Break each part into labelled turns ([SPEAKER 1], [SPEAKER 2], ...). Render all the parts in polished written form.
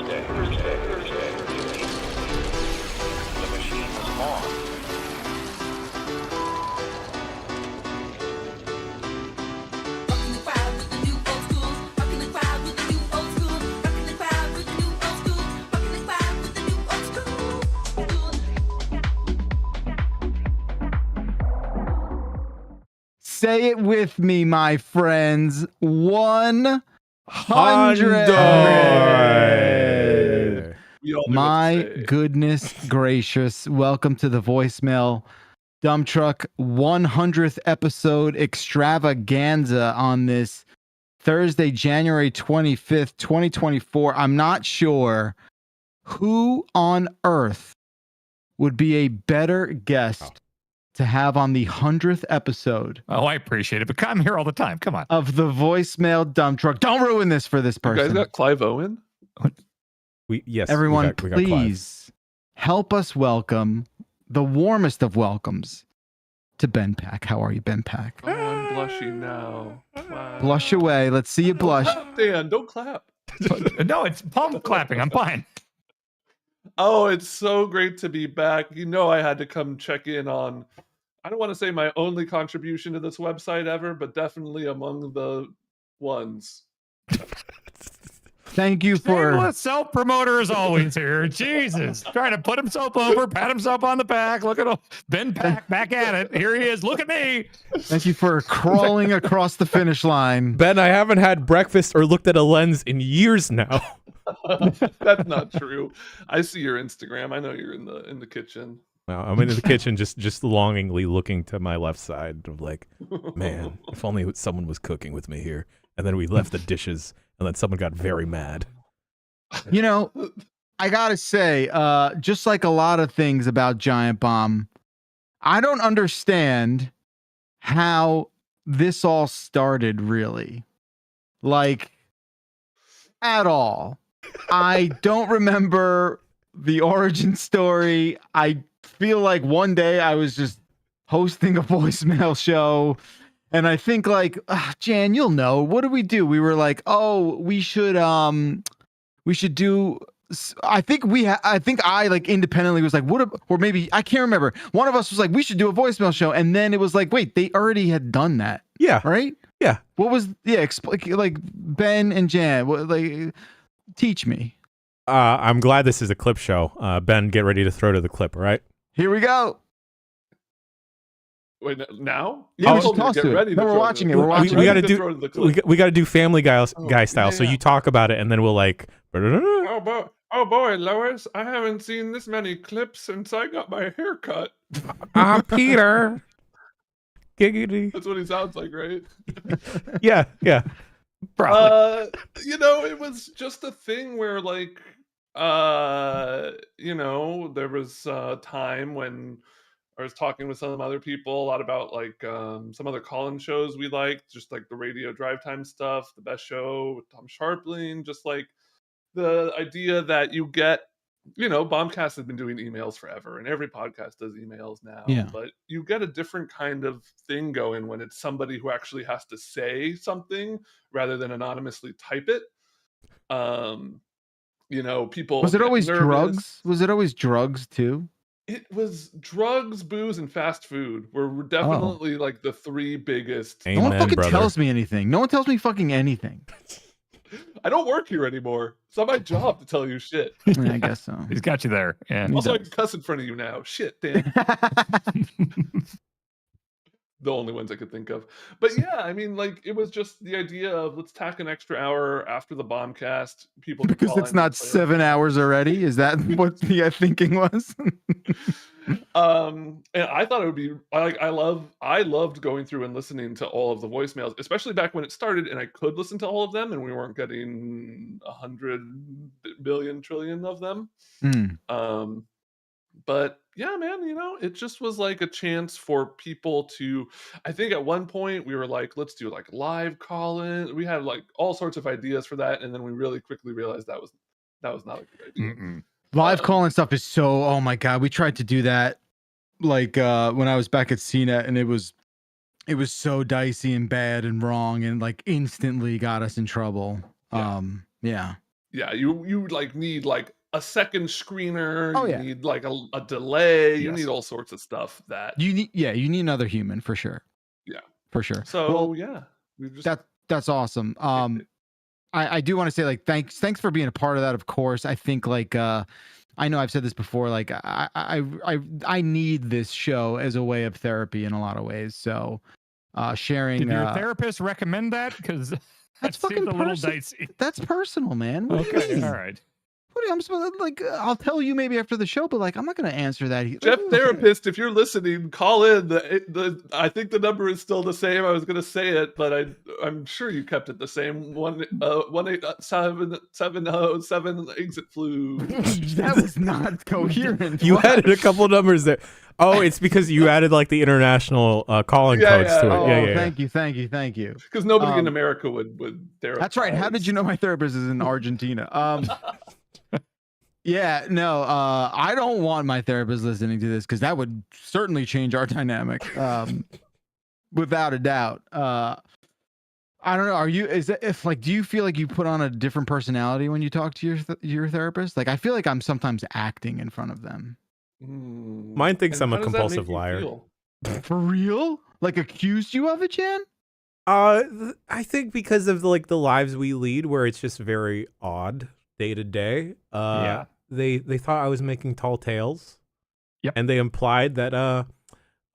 [SPEAKER 1] The machine was on.
[SPEAKER 2] Say it with me, my friends. 100. My goodness gracious. Welcome to the voicemail Dump Truck 100th episode extravaganza on this Thursday, January 25th, 2024. I'm not sure who on earth would be a better guest to have on the 100th episode.
[SPEAKER 3] Oh, I appreciate it, but I'm here all the time. Come on.
[SPEAKER 2] Of the voicemail Dump Truck. Don't ruin this for this person.
[SPEAKER 4] You guys got Clive Owen?
[SPEAKER 2] Everyone,
[SPEAKER 5] we got
[SPEAKER 2] please help us welcome the warmest of welcomes to Ben Pack. How are you, Ben Pack?
[SPEAKER 4] Oh, I'm blushing now. Wow.
[SPEAKER 2] Blush away. Let's see you blush.
[SPEAKER 4] Dan, don't clap.
[SPEAKER 3] No, it's palm clapping. I'm fine.
[SPEAKER 4] Oh, it's so great to be back. You know, I had to come check in on, I don't want to say my only contribution to this website ever, but definitely among the ones.
[SPEAKER 2] Thank you for
[SPEAKER 3] self-promoter as always here. Jesus, trying to put himself over, pat himself on the back. Look at him, Ben Pack back at it. Here he is. Look at me.
[SPEAKER 2] Thank you for crawling across the finish line.
[SPEAKER 5] Ben, I haven't had breakfast or looked at a lens in years now.
[SPEAKER 4] That's not true. I see your Instagram. I know you're in the kitchen.
[SPEAKER 5] Well, I'm in the kitchen just longingly looking to my left side of like, man, if only someone was cooking with me here. And then we left the dishes and then someone got very mad.
[SPEAKER 2] You know, I gotta say, just like a lot of things about Giant Bomb, I don't understand how this all started really. Like, at all. I don't remember the origin story. I feel like one day I was just hosting a voicemail show and I think like, Jan, you'll know, what did we do? We were like, oh, we should do, I think I like independently was like, or maybe I can't remember. One of us was like, we should do a voicemail show. And then it was like, wait, they already had done that.
[SPEAKER 5] Yeah.
[SPEAKER 2] Right?
[SPEAKER 5] Yeah.
[SPEAKER 2] What was, like Ben and Jan, teach me.
[SPEAKER 5] I'm glad this is a clip show. Ben, get ready to throw to the clip, all right?
[SPEAKER 2] Here we go.
[SPEAKER 4] Wait, now?
[SPEAKER 2] Yeah, we should toss to it. No, we're watching it. We're watching
[SPEAKER 5] We
[SPEAKER 2] it.
[SPEAKER 5] got to do Family Guy style.
[SPEAKER 4] Yeah,
[SPEAKER 5] So
[SPEAKER 4] yeah.
[SPEAKER 5] you talk about it, and then we'll like.
[SPEAKER 4] Oh boy, Lois, I haven't seen this many clips since I got my hair cut.
[SPEAKER 5] Peter. Giggity.
[SPEAKER 4] That's what he sounds like, right?
[SPEAKER 5] Yeah.
[SPEAKER 3] Probably.
[SPEAKER 4] You know, it was just a thing where like, you know, there was a time when I was talking with some other people a lot about like some other call-in shows we liked, just like the radio drive time stuff, The Best Show with Tom Sharpling, just like the idea that you get, you know, Bombcast has been doing emails forever and every podcast does emails now.
[SPEAKER 2] Yeah.
[SPEAKER 4] But you get a different kind of thing going when it's somebody who actually has to say something rather than anonymously type it. You know, people.
[SPEAKER 2] Was it
[SPEAKER 4] get
[SPEAKER 2] always
[SPEAKER 4] nervous.
[SPEAKER 2] drugs? Was it always drugs too?
[SPEAKER 4] It was drugs, booze, and fast food were definitely like the three biggest.
[SPEAKER 2] No one
[SPEAKER 5] Amen,
[SPEAKER 2] fucking
[SPEAKER 5] brother.
[SPEAKER 2] tells me anything. No one tells me fucking anything.
[SPEAKER 4] I don't work here anymore. It's not my job to tell you shit.
[SPEAKER 2] Yeah, I guess so.
[SPEAKER 3] He's got you there. Yeah.
[SPEAKER 4] Also, I can cuss in front of you now. Shit, Dan. The only ones I could think of. But yeah, I mean, like, it was just the idea of let's tack an extra hour after the Bombcast. People can
[SPEAKER 2] Because
[SPEAKER 4] call
[SPEAKER 2] it's
[SPEAKER 4] in
[SPEAKER 2] not
[SPEAKER 4] and play.
[SPEAKER 2] 7 hours already. Is that what the thinking was?
[SPEAKER 4] And I thought it would be I loved going through and listening to all of the voicemails, especially back when it started and I could listen to all of them and we weren't getting 100 billion trillion of them. But yeah, man, you know, it just was like a chance for people to, I think at one point we were like, let's do like live call-in. We had like all sorts of ideas for that, and then we really quickly realized that was not a good idea.
[SPEAKER 2] Live call-in stuff is so, oh my God. We tried to do that like when I was back at CNET, and it was so dicey and bad and wrong and like instantly got us in trouble.
[SPEAKER 4] Yeah.
[SPEAKER 2] Yeah.
[SPEAKER 4] yeah, you like need like a second screener.
[SPEAKER 2] Oh,
[SPEAKER 4] you
[SPEAKER 2] yeah.
[SPEAKER 4] need like a delay. You
[SPEAKER 3] Yes.
[SPEAKER 4] need all sorts of stuff that.
[SPEAKER 2] You need another human for sure.
[SPEAKER 4] Yeah.
[SPEAKER 2] For sure.
[SPEAKER 4] So
[SPEAKER 2] Well,
[SPEAKER 4] yeah, we've just
[SPEAKER 2] that's awesome. I do want to say like thanks for being a part of that. Of course, I think like I know I've said this before. Like I need this show as a way of therapy in a lot of ways. So sharing.
[SPEAKER 3] Did your therapist recommend that? Because
[SPEAKER 2] That's
[SPEAKER 3] that seems
[SPEAKER 2] fucking
[SPEAKER 3] a little
[SPEAKER 2] person-
[SPEAKER 3] dicey.
[SPEAKER 2] That's personal, man. What do you
[SPEAKER 3] Okay,
[SPEAKER 2] mean?
[SPEAKER 3] all right.
[SPEAKER 2] What do you, I'm supposed to, like? I'll tell you maybe after the show, but like I'm not going to answer that.
[SPEAKER 4] Jeff therapist, if you're listening, call in. I think the number is still the same. I was going to say it, but I'm sure you kept it the same. 1-877-707 exit flu.
[SPEAKER 2] That was not coherent.
[SPEAKER 5] You
[SPEAKER 2] What?
[SPEAKER 5] added a couple numbers there. Oh, it's because you added like the international calling
[SPEAKER 4] Yeah,
[SPEAKER 5] codes
[SPEAKER 4] yeah.
[SPEAKER 5] to it.
[SPEAKER 2] Oh,
[SPEAKER 5] yeah.
[SPEAKER 2] thank you.
[SPEAKER 4] Because nobody in America would therapize.
[SPEAKER 2] That's right. How did you know my therapist is in Argentina? Yeah, no, I don't want my therapist listening to this because that would certainly change our dynamic, without a doubt. I don't know. Do you feel like you put on a different personality when you talk to your therapist? Like, I feel like I'm sometimes acting in front of them.
[SPEAKER 5] Mine thinks
[SPEAKER 4] And
[SPEAKER 5] I'm a
[SPEAKER 4] how does that make
[SPEAKER 5] compulsive
[SPEAKER 4] you
[SPEAKER 5] liar.
[SPEAKER 4] feel?
[SPEAKER 2] For real? Like, accused you of it, Jan?
[SPEAKER 5] I think because of like the lives we lead, where it's just very odd day to day.
[SPEAKER 3] Yeah.
[SPEAKER 5] They thought I was making tall tales.
[SPEAKER 3] Yep.
[SPEAKER 5] And they implied that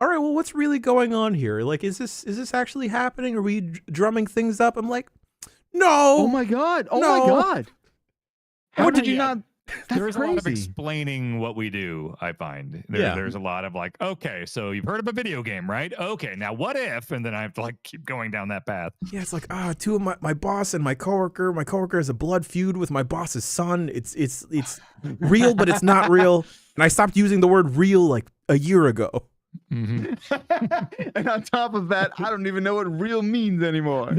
[SPEAKER 5] all right, well, what's really going on here? Like, is this actually happening? Are we drumming things up? I'm like, no.
[SPEAKER 2] Oh my god! Oh
[SPEAKER 5] No.
[SPEAKER 2] my god! How
[SPEAKER 3] How
[SPEAKER 2] did
[SPEAKER 3] do
[SPEAKER 2] you
[SPEAKER 3] you-
[SPEAKER 2] not? That's
[SPEAKER 3] There's a lot of
[SPEAKER 2] crazy.
[SPEAKER 3] explaining what we do, I find.
[SPEAKER 5] Yeah.
[SPEAKER 3] There's a lot of like, okay, so you've heard of a video game, right? Okay, now what if? And then I have to like keep going down that path.
[SPEAKER 5] Yeah, it's like two of my boss and my coworker. My coworker has a blood feud with my boss's son. It's real, but it's not real. And I stopped using the word real like a year ago.
[SPEAKER 3] Mm-hmm.
[SPEAKER 2] And on top of that, I don't even know what real means anymore.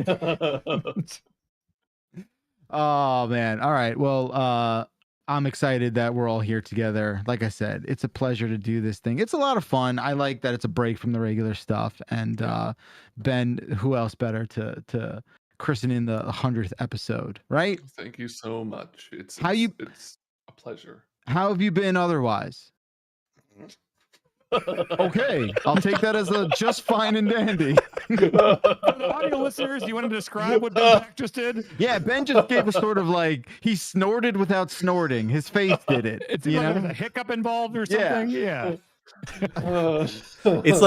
[SPEAKER 2] Oh man. All right. Well, I'm excited that we're all here together. Like I said, it's a pleasure to do this thing. It's a lot of fun. I like that it's a break from the regular stuff. And Ben, who else better to christen in the 100th episode, right?
[SPEAKER 4] Thank you so much. It's a pleasure.
[SPEAKER 2] How have you been otherwise? Okay, I'll take that as a just fine and dandy.
[SPEAKER 3] For the audio listeners, do you want to describe what Ben Pack just did?
[SPEAKER 2] Yeah, Ben just gave a sort of like he snorted without snorting. His face did it.
[SPEAKER 3] It's
[SPEAKER 2] you
[SPEAKER 3] like
[SPEAKER 2] know?
[SPEAKER 3] there's a hiccup involved or
[SPEAKER 2] Yeah.
[SPEAKER 3] something. Yeah.
[SPEAKER 5] It's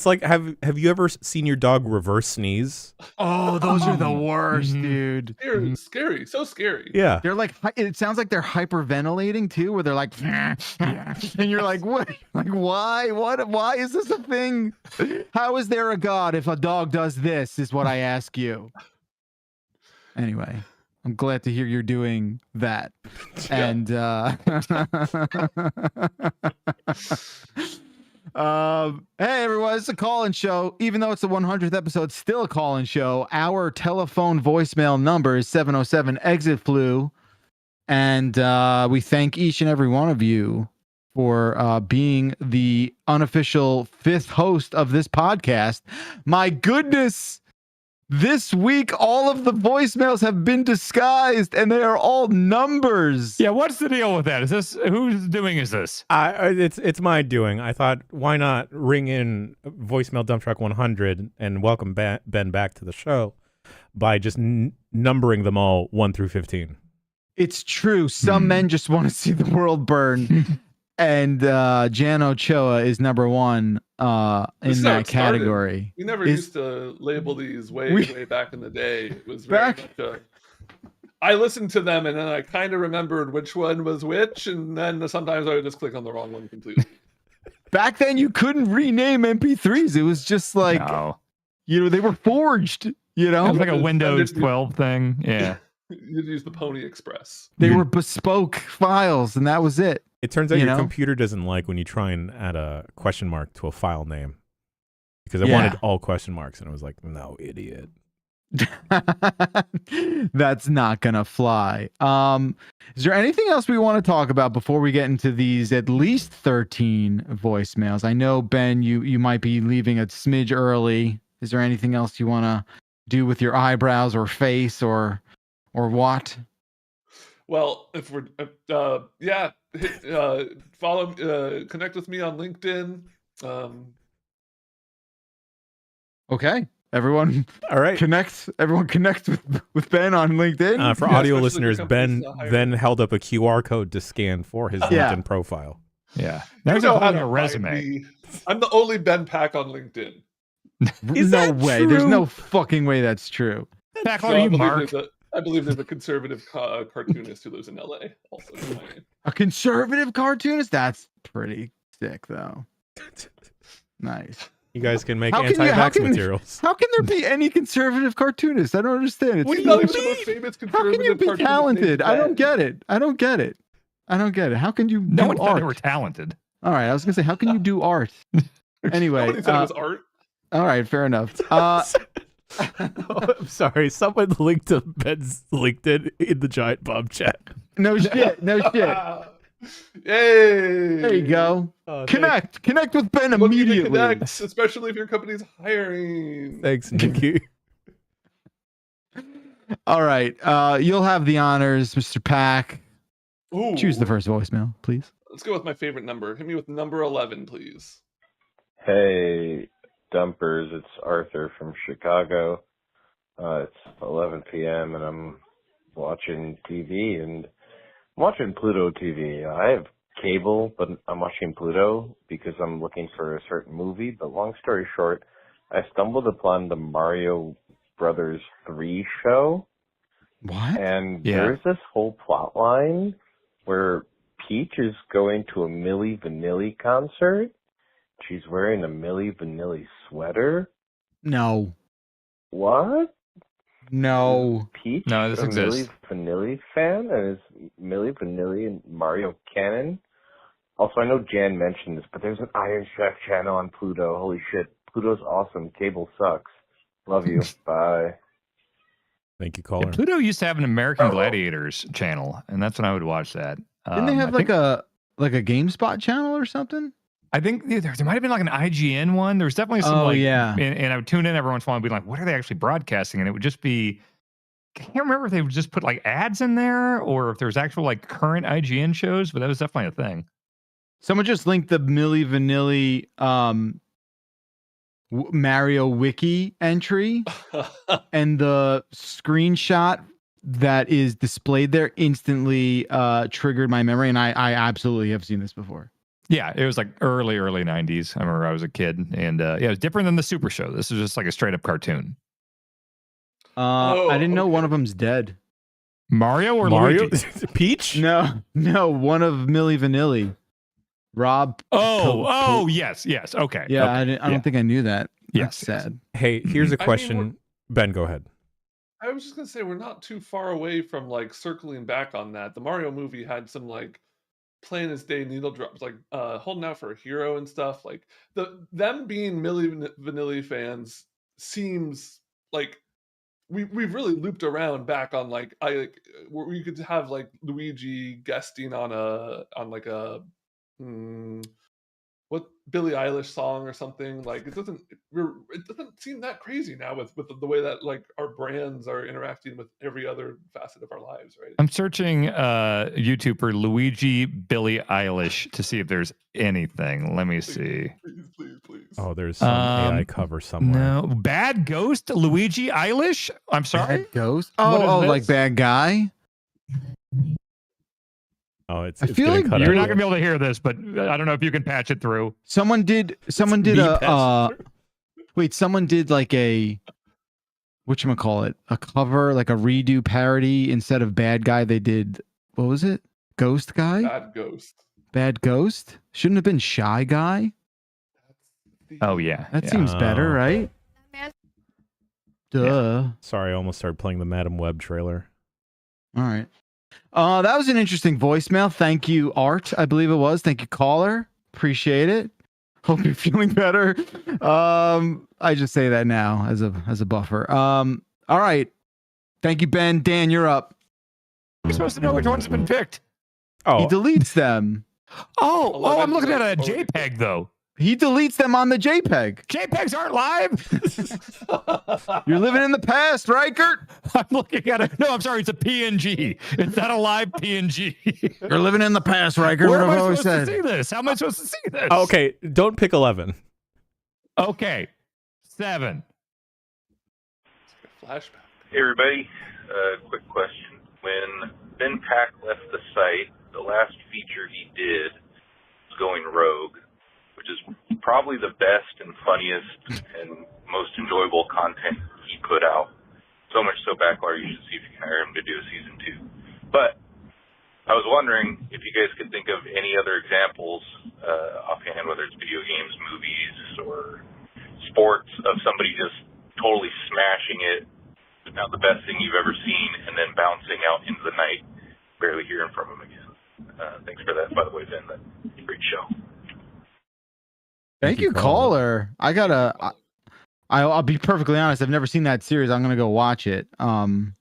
[SPEAKER 5] like have you ever seen your dog reverse sneeze?
[SPEAKER 2] Oh, those are the worst,
[SPEAKER 3] Mhm.
[SPEAKER 2] dude.
[SPEAKER 4] Scary, so scary.
[SPEAKER 5] Yeah.
[SPEAKER 2] They're like, it sounds like they're hyperventilating too, where they're like, and you're like, what? Like, why? What? Why is this a thing? How is there a God if a dog does this? Is what I ask you. Anyway, I'm glad to hear you're doing that. And hey everyone, it's a call-in show. Even though it's the 100th episode, it's still a call-in show. Our telephone voicemail number is 707 exit flu, and we thank each and every one of you for being the unofficial 5th host of this podcast. My goodness, this week all of the voicemails have been disguised and they are all numbers.
[SPEAKER 3] Yeah, what's the deal with that? Is this who's doing is this?
[SPEAKER 5] It's my doing. I thought, why not ring in voicemail dump truck 100 and welcome Ben back to the show by just numbering them all 1 through 15.
[SPEAKER 2] It's true. Some men just want to see the world burn. And Jan Ochoa is number 1
[SPEAKER 4] This
[SPEAKER 2] in
[SPEAKER 4] is how
[SPEAKER 2] that
[SPEAKER 4] it started.
[SPEAKER 2] category.
[SPEAKER 4] We never used to label these way back in the day. It was very much I listened to them and then I kind of remembered which one was which, and then sometimes I would just click on the wrong one completely.
[SPEAKER 2] Back then, you couldn't rename MP3s. It was just like,
[SPEAKER 3] No.
[SPEAKER 2] they were forged.
[SPEAKER 3] It was
[SPEAKER 2] They
[SPEAKER 3] like a
[SPEAKER 4] Send
[SPEAKER 3] Windows
[SPEAKER 4] it to-
[SPEAKER 3] 12 thing. Yeah.
[SPEAKER 4] You'd use the Pony Express.
[SPEAKER 2] were bespoke files, and that was it.
[SPEAKER 5] It turns out
[SPEAKER 2] You
[SPEAKER 5] your
[SPEAKER 2] know?
[SPEAKER 5] computer doesn't like when you try and add a question mark to a file name. Because I
[SPEAKER 2] Yeah.
[SPEAKER 5] wanted all question marks, and it was like, no, idiot.
[SPEAKER 2] That's not gonna fly. Is there anything else we want to talk about before we get into these at least 13 voicemails? I know, Ben, you might be leaving a smidge early. Is there anything else you want to do with your eyebrows or face or what?
[SPEAKER 4] Well, if we're follow, connect with me on LinkedIn.
[SPEAKER 2] Okay. Everyone
[SPEAKER 5] All right.
[SPEAKER 2] connect with Ben on LinkedIn.
[SPEAKER 5] For
[SPEAKER 4] Yeah,
[SPEAKER 5] audio
[SPEAKER 4] especially if
[SPEAKER 5] listeners,
[SPEAKER 4] your
[SPEAKER 5] Ben
[SPEAKER 4] company's hiring.
[SPEAKER 5] then held up a QR code to scan for his
[SPEAKER 2] Yeah.
[SPEAKER 5] LinkedIn profile.
[SPEAKER 3] Yeah.
[SPEAKER 4] You
[SPEAKER 3] There's
[SPEAKER 4] know how
[SPEAKER 3] including
[SPEAKER 4] to
[SPEAKER 3] a
[SPEAKER 4] find
[SPEAKER 3] resume.
[SPEAKER 4] me. I'm the only Ben Pack on LinkedIn.
[SPEAKER 5] Is
[SPEAKER 2] No
[SPEAKER 5] that
[SPEAKER 2] way. There's
[SPEAKER 5] true?
[SPEAKER 2] no fucking way that's true.
[SPEAKER 3] Pack,
[SPEAKER 4] No,
[SPEAKER 3] are you Mark?
[SPEAKER 4] I believe there's a conservative cartoonist who lives in LA. Also, in my name.
[SPEAKER 2] A conservative cartoonist? That's pretty sick, though. Nice.
[SPEAKER 5] You guys can make
[SPEAKER 2] How can you-
[SPEAKER 5] anti-vax materials.
[SPEAKER 2] How can there be any conservative cartoonists? I don't understand. It's
[SPEAKER 4] What do you
[SPEAKER 2] so-
[SPEAKER 4] mean? Some of the famous
[SPEAKER 2] How can you
[SPEAKER 4] conservative
[SPEAKER 2] be
[SPEAKER 4] cartoonists
[SPEAKER 2] talented?
[SPEAKER 4] named
[SPEAKER 2] I don't
[SPEAKER 4] Ben.
[SPEAKER 2] get it. I don't get it. I don't get it. How can you
[SPEAKER 3] No
[SPEAKER 2] do
[SPEAKER 3] one thought
[SPEAKER 2] art?
[SPEAKER 3] they were talented.
[SPEAKER 2] All right, I was gonna say, how can you do art? Anyway,
[SPEAKER 4] Nobody said it was art.
[SPEAKER 2] all right, fair enough.
[SPEAKER 5] I'm sorry. Someone linked to Ben's LinkedIn in the Giant Bomb chat.
[SPEAKER 2] No shit. No shit.
[SPEAKER 4] Yay!
[SPEAKER 2] There you go.
[SPEAKER 5] Oh,
[SPEAKER 2] Connect with Ben
[SPEAKER 4] Looking to
[SPEAKER 2] immediately.
[SPEAKER 4] connect, especially if your company's hiring.
[SPEAKER 5] Thanks, Nikki.
[SPEAKER 2] All right, you'll have the honors, Mr. Pack.
[SPEAKER 4] Ooh.
[SPEAKER 2] Choose the first voicemail, please.
[SPEAKER 4] Let's go with my favorite number. Hit me with number 11, please.
[SPEAKER 6] Hey, Dumpers, it's Arthur from Chicago. It's 11 p.m. and I'm watching TV, and I'm watching Pluto TV. I have cable, but I'm watching Pluto because I'm looking for a certain movie. But long story short, I stumbled upon the Mario Brothers 3 show,
[SPEAKER 2] What?
[SPEAKER 6] and
[SPEAKER 3] Yeah.
[SPEAKER 6] there's this whole plot line where Peach is going to a Milli Vanilli concert. She's wearing a Milli Vanilli sweater.
[SPEAKER 2] No.
[SPEAKER 6] What?
[SPEAKER 2] No.
[SPEAKER 6] Peach
[SPEAKER 3] No, this
[SPEAKER 6] a
[SPEAKER 3] exists.
[SPEAKER 6] Milli Vanilli fan? And is Milli Vanilli and Mario canon? Also, I know Jan mentioned this, but there's an Iron Chef channel on Pluto. Holy shit. Pluto's awesome. Cable sucks. Love you. Bye.
[SPEAKER 5] Thank you,
[SPEAKER 3] Yeah,
[SPEAKER 5] caller.
[SPEAKER 3] Pluto used to have an American Gladiators channel, and that's when I would watch that.
[SPEAKER 2] Didn't they have
[SPEAKER 3] I think,
[SPEAKER 2] a GameSpot channel or something?
[SPEAKER 3] I think there might have been like an IGN one. There was definitely some
[SPEAKER 2] yeah.
[SPEAKER 3] and I would tune in every once in a while and be like, what are they actually broadcasting? And it would just be, I can't remember if they would just put like ads in there or if there's actual like current IGN shows, but that was definitely a thing.
[SPEAKER 2] Someone just linked the Milli Vanilli Mario wiki entry, and the screenshot that is displayed there instantly triggered my memory, and I absolutely have seen this before.
[SPEAKER 3] Yeah, it was like early 90s. I remember I was a kid, and yeah, it was different than the Super Show. This is just like a straight up cartoon.
[SPEAKER 2] I didn't know
[SPEAKER 4] okay.
[SPEAKER 2] one of them's dead.
[SPEAKER 3] Mario or
[SPEAKER 5] Mario?
[SPEAKER 3] Luigi?
[SPEAKER 5] Peach?
[SPEAKER 2] No, one of Milli Vanilli. Rob.
[SPEAKER 3] Oh, yes. Okay.
[SPEAKER 2] Yeah,
[SPEAKER 3] okay.
[SPEAKER 2] I don't think I knew that.
[SPEAKER 3] Yes,
[SPEAKER 2] That's
[SPEAKER 3] yes.
[SPEAKER 2] sad.
[SPEAKER 5] Hey, here's a
[SPEAKER 4] I mean,
[SPEAKER 5] question. Ben, go ahead.
[SPEAKER 4] I was just gonna say we're not too far away from like circling back on that. The Mario movie had some like plain as day needle drops, like holding out for a hero and stuff. Like them being Milli Vanilli fans seems like we've really looped around back on like where you could have like Luigi guesting on a what Billie Eilish song or something. Like it doesn't seem that crazy now with the way that like our brands are interacting with every other facet of our lives, right?
[SPEAKER 3] I'm searching YouTube for Luigi Billie Eilish to see if there's anything. Let me see.
[SPEAKER 4] Please.
[SPEAKER 5] Oh, there's some AI cover somewhere.
[SPEAKER 3] No, Bad Ghost Luigi Eilish. I'm sorry.
[SPEAKER 2] Bad Ghost?
[SPEAKER 3] What is
[SPEAKER 2] Oh,
[SPEAKER 3] this?
[SPEAKER 2] like bad guy?
[SPEAKER 5] Oh, it's
[SPEAKER 2] I
[SPEAKER 5] it's
[SPEAKER 2] feel
[SPEAKER 5] getting
[SPEAKER 2] like
[SPEAKER 5] cut
[SPEAKER 3] You're
[SPEAKER 5] out.
[SPEAKER 3] not gonna be able to hear this, but I don't know if you can patch it through.
[SPEAKER 2] Someone did
[SPEAKER 5] me
[SPEAKER 2] wait, someone did like a whatchamacallit, a cover, like a redo parody. Instead of bad guy, they did, what was it? Ghost guy?
[SPEAKER 4] Bad Ghost.
[SPEAKER 2] Bad Ghost? Shouldn't have been Shy Guy?
[SPEAKER 3] Oh yeah,
[SPEAKER 2] That
[SPEAKER 3] yeah.
[SPEAKER 2] seems better,
[SPEAKER 5] Oh.
[SPEAKER 2] right? Duh.
[SPEAKER 5] Sorry, I almost started playing the Madam Web trailer.
[SPEAKER 2] All right. That was an interesting voicemail. Thank you, Art, I believe it was. Thank you, caller. Appreciate it. Hope you're feeling better. I just say that now as a buffer. All right. Thank you, Ben. Dan, you're up.
[SPEAKER 3] You're supposed to know which one's been picked.
[SPEAKER 5] Oh,
[SPEAKER 2] He deletes them.
[SPEAKER 3] Oh, I'm
[SPEAKER 4] 11
[SPEAKER 3] looking at a
[SPEAKER 4] already
[SPEAKER 3] JPEG though.
[SPEAKER 2] He deletes them on the JPEG.
[SPEAKER 3] JPEGs aren't live.
[SPEAKER 2] You're living in the past, Reichert.
[SPEAKER 3] I'm looking at it. No, I'm sorry. It's a PNG. It's not a live PNG.
[SPEAKER 2] You're living in the past, Reichert.
[SPEAKER 3] Where
[SPEAKER 2] What
[SPEAKER 3] am
[SPEAKER 2] have
[SPEAKER 3] I
[SPEAKER 2] I always
[SPEAKER 3] supposed
[SPEAKER 2] said?
[SPEAKER 3] to see this? How am I supposed to see this?
[SPEAKER 5] Okay, don't pick 11.
[SPEAKER 3] Okay. 7.
[SPEAKER 4] Flashback.
[SPEAKER 7] Hey everybody, quick question. When Ben Pack left the site, the last feature he did was going rogue, which is probably the best and funniest and most enjoyable content he put out. So much so, Backlar, you should see if you can hire him to do a season 2. But I was wondering if you guys could think of any other examples offhand, whether it's video games, movies, or sports, of somebody just totally smashing it, not the best thing you've ever seen, and then bouncing out into the night, barely hearing from him again. Thanks for that, by the way, Ben. That's a great show.
[SPEAKER 2] Thank you, caller. I'll be perfectly honest. I've never seen that series. I'm gonna go watch it. Don't?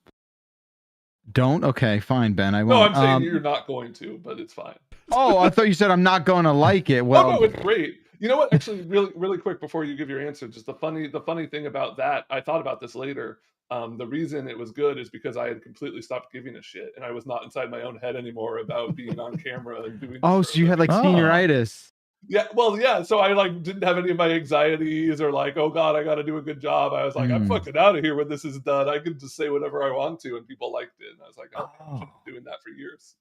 [SPEAKER 2] Okay, fine, Ben. I won't.
[SPEAKER 4] No, I'm saying you're not going to, but it's fine.
[SPEAKER 2] Oh, I thought you said I'm not going to like it. Well,
[SPEAKER 4] Oh, no, it's great. You know what? Actually, really quick before you give your answer, just the funny thing about that, I thought about this later. The reason it was good is because I had completely stopped giving a shit, and I was not inside my own head anymore about being on camera and doing.
[SPEAKER 2] oh, so you had like senioritis.
[SPEAKER 4] Yeah, well, yeah. So I like didn't have any of my anxieties or like, oh god, I got to do a good job. I was like, I'm fucking out of here when this is done. I can just say whatever I want to, and people liked it. And I was like, oh, I've been doing that for years.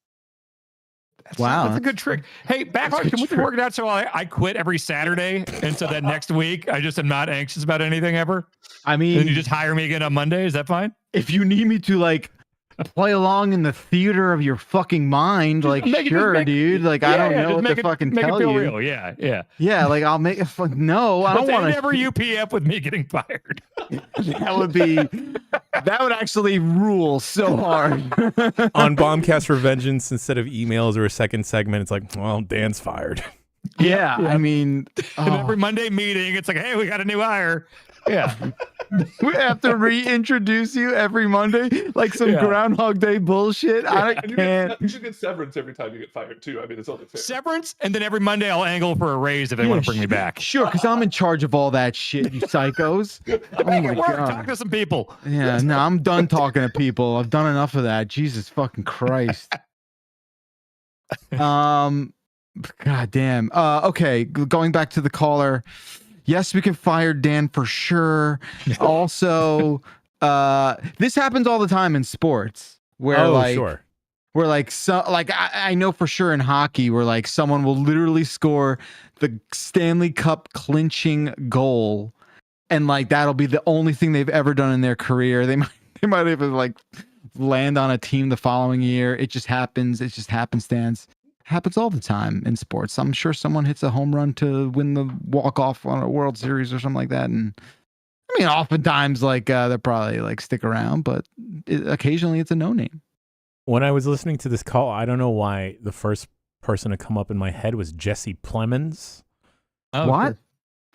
[SPEAKER 2] Wow,
[SPEAKER 3] that's a good trick. Hey, Backlar, can we work it out so I quit every Saturday, and so that next week I just am not anxious about anything ever?
[SPEAKER 2] I mean,
[SPEAKER 3] and you just hire me again on Monday. Is that fine?
[SPEAKER 2] If you need me to like play along in the theater of your fucking mind, like sure, dude. Like I don't know what to fucking
[SPEAKER 3] make
[SPEAKER 2] tell
[SPEAKER 3] it feel
[SPEAKER 2] you.
[SPEAKER 3] real. Yeah, yeah.
[SPEAKER 2] Yeah, like I'll make it. No, I don't want to.
[SPEAKER 3] Never UPF with me getting fired.
[SPEAKER 2] That would actually rule so hard.
[SPEAKER 5] On Bombcast Revengeance, instead of emails or a second segment, it's like, well, Dan's fired.
[SPEAKER 2] Yeah, I mean,
[SPEAKER 3] and every Monday meeting, it's like, hey, we got a new hire. Yeah.
[SPEAKER 2] We have to reintroduce you every Monday, like some Groundhog Day bullshit. I can't.
[SPEAKER 4] You should get severance every time you get fired too. I mean, it's only fair.
[SPEAKER 3] Severance, and then every Monday I'll angle for a raise if they want to bring me back.
[SPEAKER 2] Sure, because I'm in charge of all that shit, you psychos.
[SPEAKER 3] Make it work. Talk to some people.
[SPEAKER 2] Yeah, no, I'm done talking to people. I've done enough of that. Jesus fucking Christ. God damn. Okay, going back to the caller. Yes, we can fire Dan for sure. Also, this happens all the time in sports where where like I know for sure in hockey where like someone will literally score the Stanley Cup clinching goal, and like that'll be the only thing they've ever done in their career. They might even like land on a team the following year. It just happens. It's just happenstance. Happens all the time in sports. I'm sure someone hits a home run to win the walk-off on a World Series or something like that. And I mean, oftentimes like they'll probably like stick around, but occasionally it's a no-name.
[SPEAKER 5] When I was listening to this call, I don't know why the first person to come up in my head was Jesse Plemons.
[SPEAKER 3] Oh,
[SPEAKER 2] what?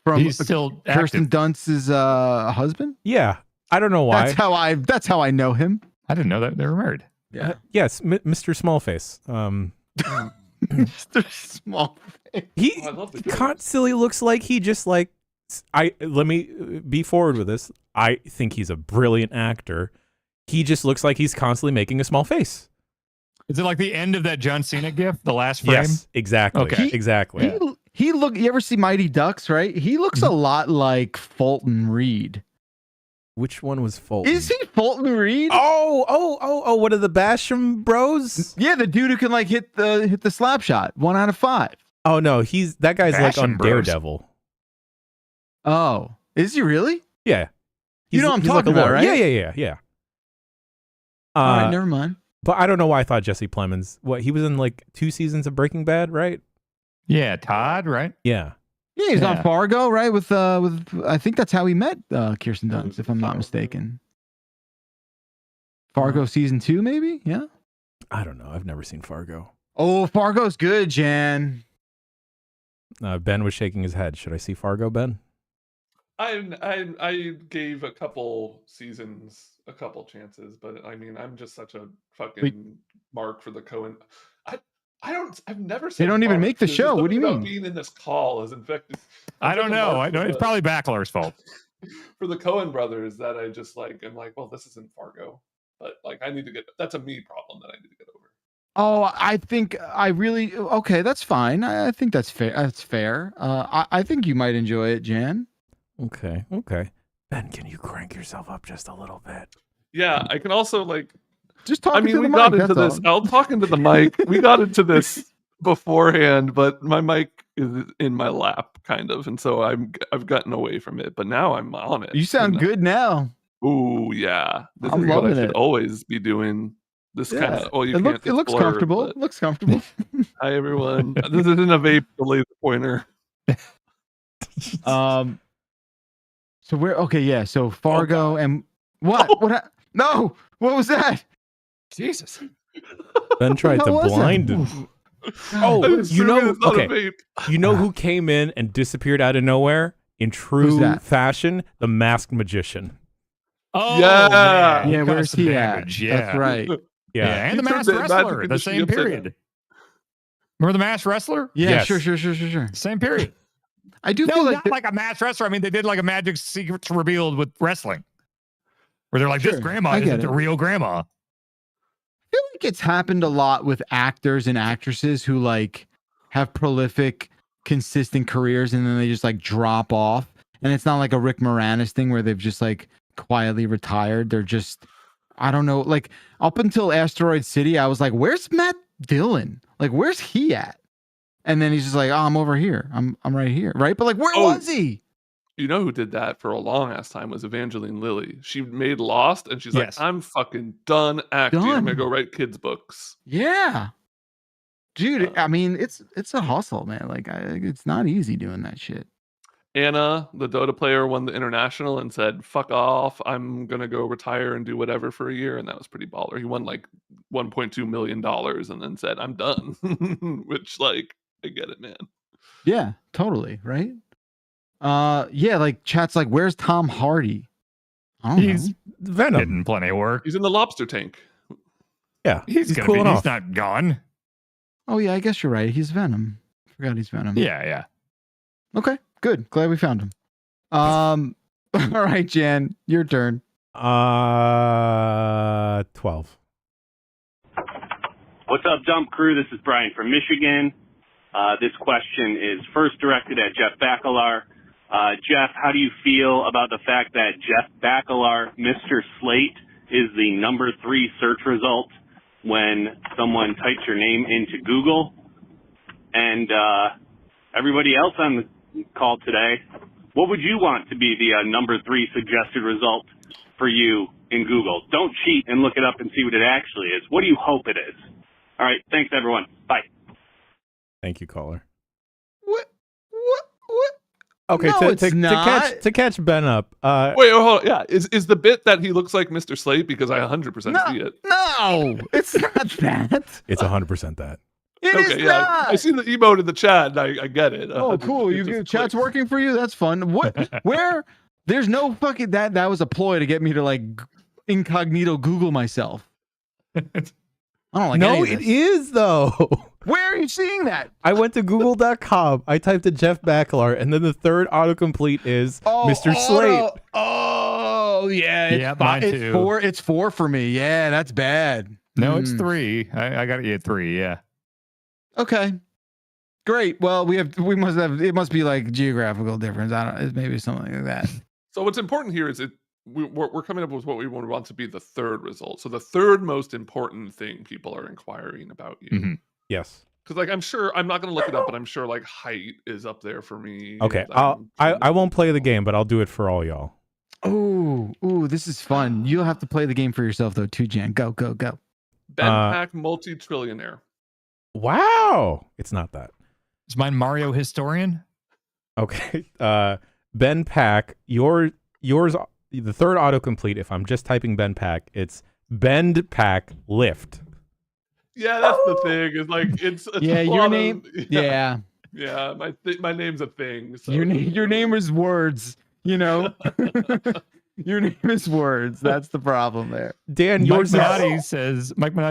[SPEAKER 2] From
[SPEAKER 3] he's still
[SPEAKER 2] Kirsten Dunst's husband?
[SPEAKER 5] Yeah, I don't know why.
[SPEAKER 2] That's how I know him.
[SPEAKER 3] I didn't know that they were married.
[SPEAKER 2] Yeah.
[SPEAKER 5] Yes, Mr. Smallface.
[SPEAKER 2] Mr. Smallface.
[SPEAKER 5] He constantly looks like he just like let me be forward with this. I think he's a brilliant actor. He just looks like he's constantly making a small face.
[SPEAKER 3] Is it like the end of that John Cena gif, the last frame?
[SPEAKER 5] Yes, exactly.
[SPEAKER 3] Okay.
[SPEAKER 5] Exactly.
[SPEAKER 2] He look. You ever see Mighty Ducks? Right. He looks a lot like Fulton Reed.
[SPEAKER 5] Which one was Fulton?
[SPEAKER 2] Is he Fulton Reed?
[SPEAKER 5] Oh! What are the Basham Bros?
[SPEAKER 2] Yeah, the dude who can like hit the slap shot 1 out of 5.
[SPEAKER 5] Oh no, that guy's like on
[SPEAKER 3] Bros.
[SPEAKER 5] Daredevil.
[SPEAKER 2] Oh, is he really?
[SPEAKER 5] Yeah.
[SPEAKER 2] You know what I'm
[SPEAKER 5] he's
[SPEAKER 2] talking about, right?
[SPEAKER 5] Yeah.
[SPEAKER 2] All right, never mind.
[SPEAKER 5] But I don't know why I thought Jesse Plemons. What, he was in like 2 seasons of Breaking Bad, right?
[SPEAKER 3] Yeah, Todd, right?
[SPEAKER 5] Yeah.
[SPEAKER 2] Yeah, he's on Fargo, right? With I think that's how he met Kirsten Dunst, if I'm not mistaken. Fargo season 2, maybe? Yeah.
[SPEAKER 5] I don't know. I've never seen Fargo.
[SPEAKER 2] Oh, Fargo's good, Jan.
[SPEAKER 5] Ben was shaking his head. Should I see Fargo, Ben?
[SPEAKER 4] I gave a couple seasons a couple chances, but I mean, I'm just such a fucking mark for the Coen. I've never.
[SPEAKER 2] They don't even make the
[SPEAKER 4] There's
[SPEAKER 2] show. What do you
[SPEAKER 4] something about
[SPEAKER 2] mean?
[SPEAKER 4] Being in this call is infected.
[SPEAKER 3] I don't know. It's probably Backler's fault.
[SPEAKER 4] For the Coen brothers that I just like. I'm like, well, this isn't Fargo, but like I need to get. That's a me problem that I need to get over.
[SPEAKER 2] Oh, I think I really okay. That's fine. I think that's fair. That's fair. I think you might enjoy it, Jan.
[SPEAKER 5] Okay. Ben, can you crank yourself up just a little bit?
[SPEAKER 4] Yeah, I can also like.
[SPEAKER 2] Just talk.
[SPEAKER 4] I mean, we got into this. I'll talk into the mic. We got into this beforehand, but my mic is in my lap, kind of, and so I've gotten away from it. But now I'm on it.
[SPEAKER 2] You sound good now.
[SPEAKER 4] Ooh, yeah. This
[SPEAKER 2] I'm
[SPEAKER 4] is what I
[SPEAKER 2] loving
[SPEAKER 4] should
[SPEAKER 2] it.
[SPEAKER 4] always be doing. This kind of. Well, you can't.
[SPEAKER 2] It looks comfortable.
[SPEAKER 4] But,
[SPEAKER 2] It looks comfortable.
[SPEAKER 4] hi, everyone. This isn't a vape. The laser pointer.
[SPEAKER 2] So we're okay. Yeah. So Fargo and what?
[SPEAKER 4] Oh.
[SPEAKER 2] What? No. What was that?
[SPEAKER 3] Jesus.
[SPEAKER 5] Ben tried to
[SPEAKER 2] hell was that?
[SPEAKER 5] blind him. Oh,
[SPEAKER 4] I'm
[SPEAKER 5] you know,
[SPEAKER 4] assuming it's not a
[SPEAKER 5] okay.
[SPEAKER 4] vape.
[SPEAKER 5] You know who came in and disappeared out of nowhere in
[SPEAKER 2] Who's
[SPEAKER 5] true
[SPEAKER 2] that?
[SPEAKER 5] fashion? The Masked Magician.
[SPEAKER 3] Oh,
[SPEAKER 4] Yeah.
[SPEAKER 3] man.
[SPEAKER 2] Yeah. Where's
[SPEAKER 3] Custom
[SPEAKER 2] he at?
[SPEAKER 3] damage, Yeah.
[SPEAKER 2] That's right.
[SPEAKER 5] Yeah.
[SPEAKER 3] And
[SPEAKER 4] He
[SPEAKER 3] the
[SPEAKER 4] turned
[SPEAKER 3] Masked
[SPEAKER 4] the magic
[SPEAKER 3] Wrestler,
[SPEAKER 4] in
[SPEAKER 3] the
[SPEAKER 4] the
[SPEAKER 3] same
[SPEAKER 4] sheet upside
[SPEAKER 3] period.
[SPEAKER 4] down.
[SPEAKER 3] Remember the Masked Wrestler?
[SPEAKER 2] Yeah.
[SPEAKER 5] Yes.
[SPEAKER 2] Sure.
[SPEAKER 3] Same period.
[SPEAKER 2] I do
[SPEAKER 3] No,
[SPEAKER 2] feel
[SPEAKER 3] not like a Masked Wrestler. I mean, they did like a Magic Secrets Revealed with wrestling. Where they're like,
[SPEAKER 2] Sure,
[SPEAKER 3] this grandma
[SPEAKER 2] I get
[SPEAKER 3] isn't
[SPEAKER 2] it.
[SPEAKER 3] the real grandma.
[SPEAKER 2] I feel like it's happened a lot with actors and actresses who like have prolific, consistent careers and then they just like drop off. And it's not like a Rick Moranis thing where they've just like quietly retired. They're just, I don't know, like up until Asteroid City, I was like, where's Matt Dillon? Like, where's he at? And then he's just like, oh, I'm over here. I'm right here. Right. But like, where was he?
[SPEAKER 4] You know who did that for a long ass time was Evangeline Lilly. She made Lost, and she's
[SPEAKER 3] Yes.
[SPEAKER 4] like, "I'm fucking done acting. I'm
[SPEAKER 2] Done.
[SPEAKER 4] gonna go write kids' books."
[SPEAKER 2] Yeah. Dude, I mean, it's a hustle, man. Like, it's not easy doing that shit.
[SPEAKER 4] Anna, the Dota player, won the international and said, "Fuck off. I'm gonna go retire and do whatever for a year." And that was pretty baller. He won like $1.2 million and then said, "I'm done." Which, like, I get it, man.
[SPEAKER 2] Yeah, totally. Right. Yeah, like chat's like, where's Tom Hardy? I don't
[SPEAKER 3] He's
[SPEAKER 2] know.
[SPEAKER 5] Venom.
[SPEAKER 3] getting plenty of work.
[SPEAKER 4] He's in the lobster tank.
[SPEAKER 5] Yeah.
[SPEAKER 3] He's gonna be,
[SPEAKER 5] cooling
[SPEAKER 3] he's
[SPEAKER 5] off.
[SPEAKER 3] not gone.
[SPEAKER 2] Oh yeah, I guess you're right. He's Venom. Forgot he's Venom.
[SPEAKER 3] Yeah.
[SPEAKER 2] Okay, good. Glad we found him. All right, Jan, your turn.
[SPEAKER 5] 12.
[SPEAKER 8] What's up, Dump Crew? This is Brian from Michigan. This question is first directed at Jeff Bakalar. Jeff, how do you feel about the fact that Jeff Bakalar, Mr. Slate, is the number 3 search result when someone types your name into Google? And everybody else on the call today, what would you want to be the number 3 suggested result for you in Google? Don't cheat and look it up and see what it actually is. What do you hope it is? All right. Thanks, everyone. Bye.
[SPEAKER 5] Thank you, caller.
[SPEAKER 2] What?
[SPEAKER 5] Okay,
[SPEAKER 2] No, it's not.
[SPEAKER 5] to catch Ben up.
[SPEAKER 4] Wait, hold on. Yeah, is the bit that he looks like Mr. Slate? Because I 100% see it.
[SPEAKER 2] No, it's not that.
[SPEAKER 5] It's 100% that.
[SPEAKER 2] It is
[SPEAKER 4] Okay,
[SPEAKER 2] not.
[SPEAKER 4] I see the emote in the chat. And I get it.
[SPEAKER 2] Oh, cool.
[SPEAKER 4] It
[SPEAKER 2] You
[SPEAKER 4] just
[SPEAKER 2] chat's
[SPEAKER 4] clicks.
[SPEAKER 2] working for you. That's fun. What? Where? There's no fucking that. That was a ploy to get me to like incognito Google myself. I don't like.
[SPEAKER 5] No,
[SPEAKER 2] any of
[SPEAKER 5] it
[SPEAKER 2] this.
[SPEAKER 5] is though.
[SPEAKER 2] Where are you seeing that?
[SPEAKER 5] I went to google.com. I typed in Jeff Bakalar, and then the third autocomplete is Mr. Slate.
[SPEAKER 2] Oh yeah. It's
[SPEAKER 3] Yeah, mine
[SPEAKER 2] it's
[SPEAKER 3] too.
[SPEAKER 2] 4. It's 4 for me. Yeah, that's bad.
[SPEAKER 3] No, it's
[SPEAKER 2] Hmm.
[SPEAKER 3] 3. I got it at 3. Yeah.
[SPEAKER 2] Okay. Great. Well, we must have. It must be like geographical difference. I don't. It's maybe something like that.
[SPEAKER 4] So what's important here is we're coming up with what we want to be the third result. So the third most important thing people are inquiring about you.
[SPEAKER 3] Mhm.
[SPEAKER 5] Yes.
[SPEAKER 4] Because like I'm sure I'm not going to look it up, but I'm sure like height is up there for me.
[SPEAKER 5] Okay.
[SPEAKER 4] I'm
[SPEAKER 5] I won't play the game, but I'll do it for all y'all.
[SPEAKER 2] Ooh, this is fun. You'll have to play the game for yourself though, too, Jan. Go.
[SPEAKER 4] Ben Pack multi-trillionaire.
[SPEAKER 5] Wow. It's not that.
[SPEAKER 3] Is mine Mario Historian?
[SPEAKER 5] Okay. Ben Pack, yours, the third autocomplete, if I'm just typing Ben Pack, it's Bend Pack Lift.
[SPEAKER 4] Yeah, that's the thing. Is like it's
[SPEAKER 2] Yeah,
[SPEAKER 4] a
[SPEAKER 2] your
[SPEAKER 4] lot
[SPEAKER 2] name.
[SPEAKER 4] Of,
[SPEAKER 2] Yeah.
[SPEAKER 4] My name's a thing. So.
[SPEAKER 2] Your name is words. You know. Your name is words. That's the problem there.
[SPEAKER 5] Dan,
[SPEAKER 3] Mike
[SPEAKER 5] yours
[SPEAKER 3] Minotti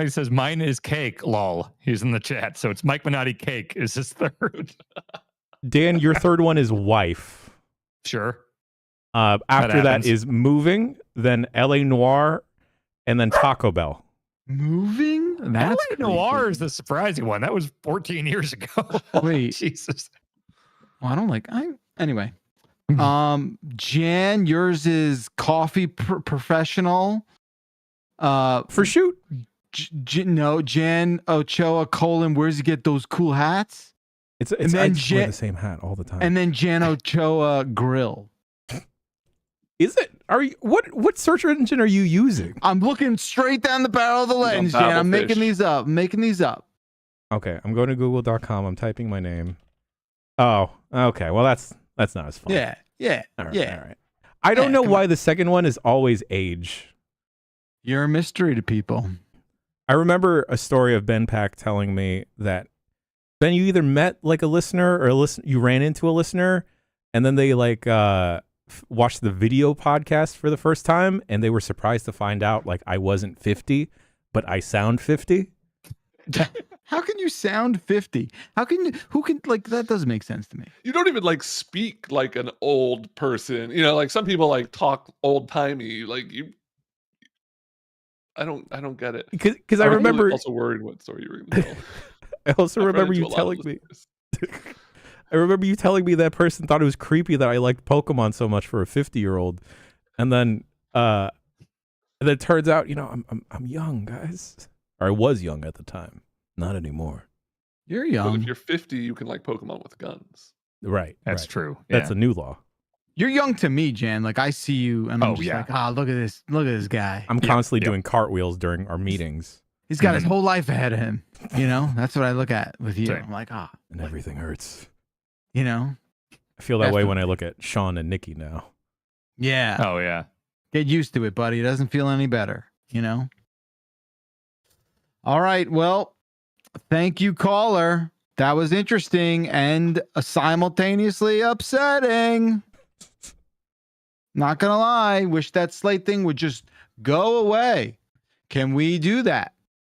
[SPEAKER 3] says mine is cake. Lol. He's in the chat, so it's Mike Minotti cake is his third.
[SPEAKER 5] Dan, your third one is wife.
[SPEAKER 3] Sure.
[SPEAKER 5] After that
[SPEAKER 3] happens.
[SPEAKER 5] is moving, then L.A. Noir, and then Taco Bell.
[SPEAKER 2] Moving? That's
[SPEAKER 3] LA Noir is the surprising one. That was 14 years ago.
[SPEAKER 2] Wait.
[SPEAKER 3] Jesus.
[SPEAKER 2] Well, I don't like. Anyway. Jan, yours is coffee professional.
[SPEAKER 5] For shoot.
[SPEAKER 2] No, Jan Ochoa : where's he get those cool hats?
[SPEAKER 5] It's
[SPEAKER 2] And then
[SPEAKER 5] I just wear the same hat all the time.
[SPEAKER 2] And then Jan Ochoa grill.
[SPEAKER 5] Is it? Are you what search engine are you using?
[SPEAKER 2] I'm looking straight down the barrel of the lens, Jan. I'm making these up.
[SPEAKER 5] Okay, I'm going to google.com. I'm typing my name. Oh, okay. Well, that's not as fun.
[SPEAKER 2] Yeah.
[SPEAKER 5] All right. I don't know why the second one is always age.
[SPEAKER 2] You're a mystery to people.
[SPEAKER 5] I remember a story of Ben Pack telling me that, Ben, you either met like a listener or you ran into a listener, and then they like watched the video podcast for the first time, and they were surprised to find out like I wasn't 50, but I sound 50.
[SPEAKER 2] How can you sound 50? Who can like that doesn't make sense to me.
[SPEAKER 4] You don't even like speak like an old person. You know, like some people like talk old timey. Like you, I don't get it.
[SPEAKER 5] Because I remember
[SPEAKER 4] also worried what story you were going to tell.
[SPEAKER 5] I also
[SPEAKER 4] I've run
[SPEAKER 5] remember
[SPEAKER 4] into
[SPEAKER 5] you
[SPEAKER 4] a lot of
[SPEAKER 5] telling me.
[SPEAKER 4] listeners.
[SPEAKER 5] I remember you telling me that person thought it was creepy that I liked Pokemon so much for a 50-year-old, and then it turns out, you know, I'm young, guys, or I was young at the time, not anymore.
[SPEAKER 2] You're
[SPEAKER 4] But
[SPEAKER 2] young.
[SPEAKER 4] if you're 50, you can like Pokemon with guns.
[SPEAKER 5] Right,
[SPEAKER 3] That's
[SPEAKER 5] right.
[SPEAKER 3] true.
[SPEAKER 5] That's a new law.
[SPEAKER 2] You're young to me, Jan. Like I see you, and I'm just like, look at this guy.
[SPEAKER 5] I'm constantly doing cartwheels during our meetings.
[SPEAKER 2] He's got his whole life ahead of him. You know, that's what I look at with you.
[SPEAKER 3] Same.
[SPEAKER 2] I'm like,
[SPEAKER 5] And everything hurts.
[SPEAKER 2] you know,
[SPEAKER 5] I feel that way when I look at Sean and Nikki now.
[SPEAKER 2] yeah.
[SPEAKER 3] Oh, yeah.
[SPEAKER 2] Get used to it, buddy. It doesn't feel any better, you know? All right. Well, thank you, caller. That was interesting and simultaneously upsetting. Not going to lie. Wish that Slate thing would just go away. Can we do that?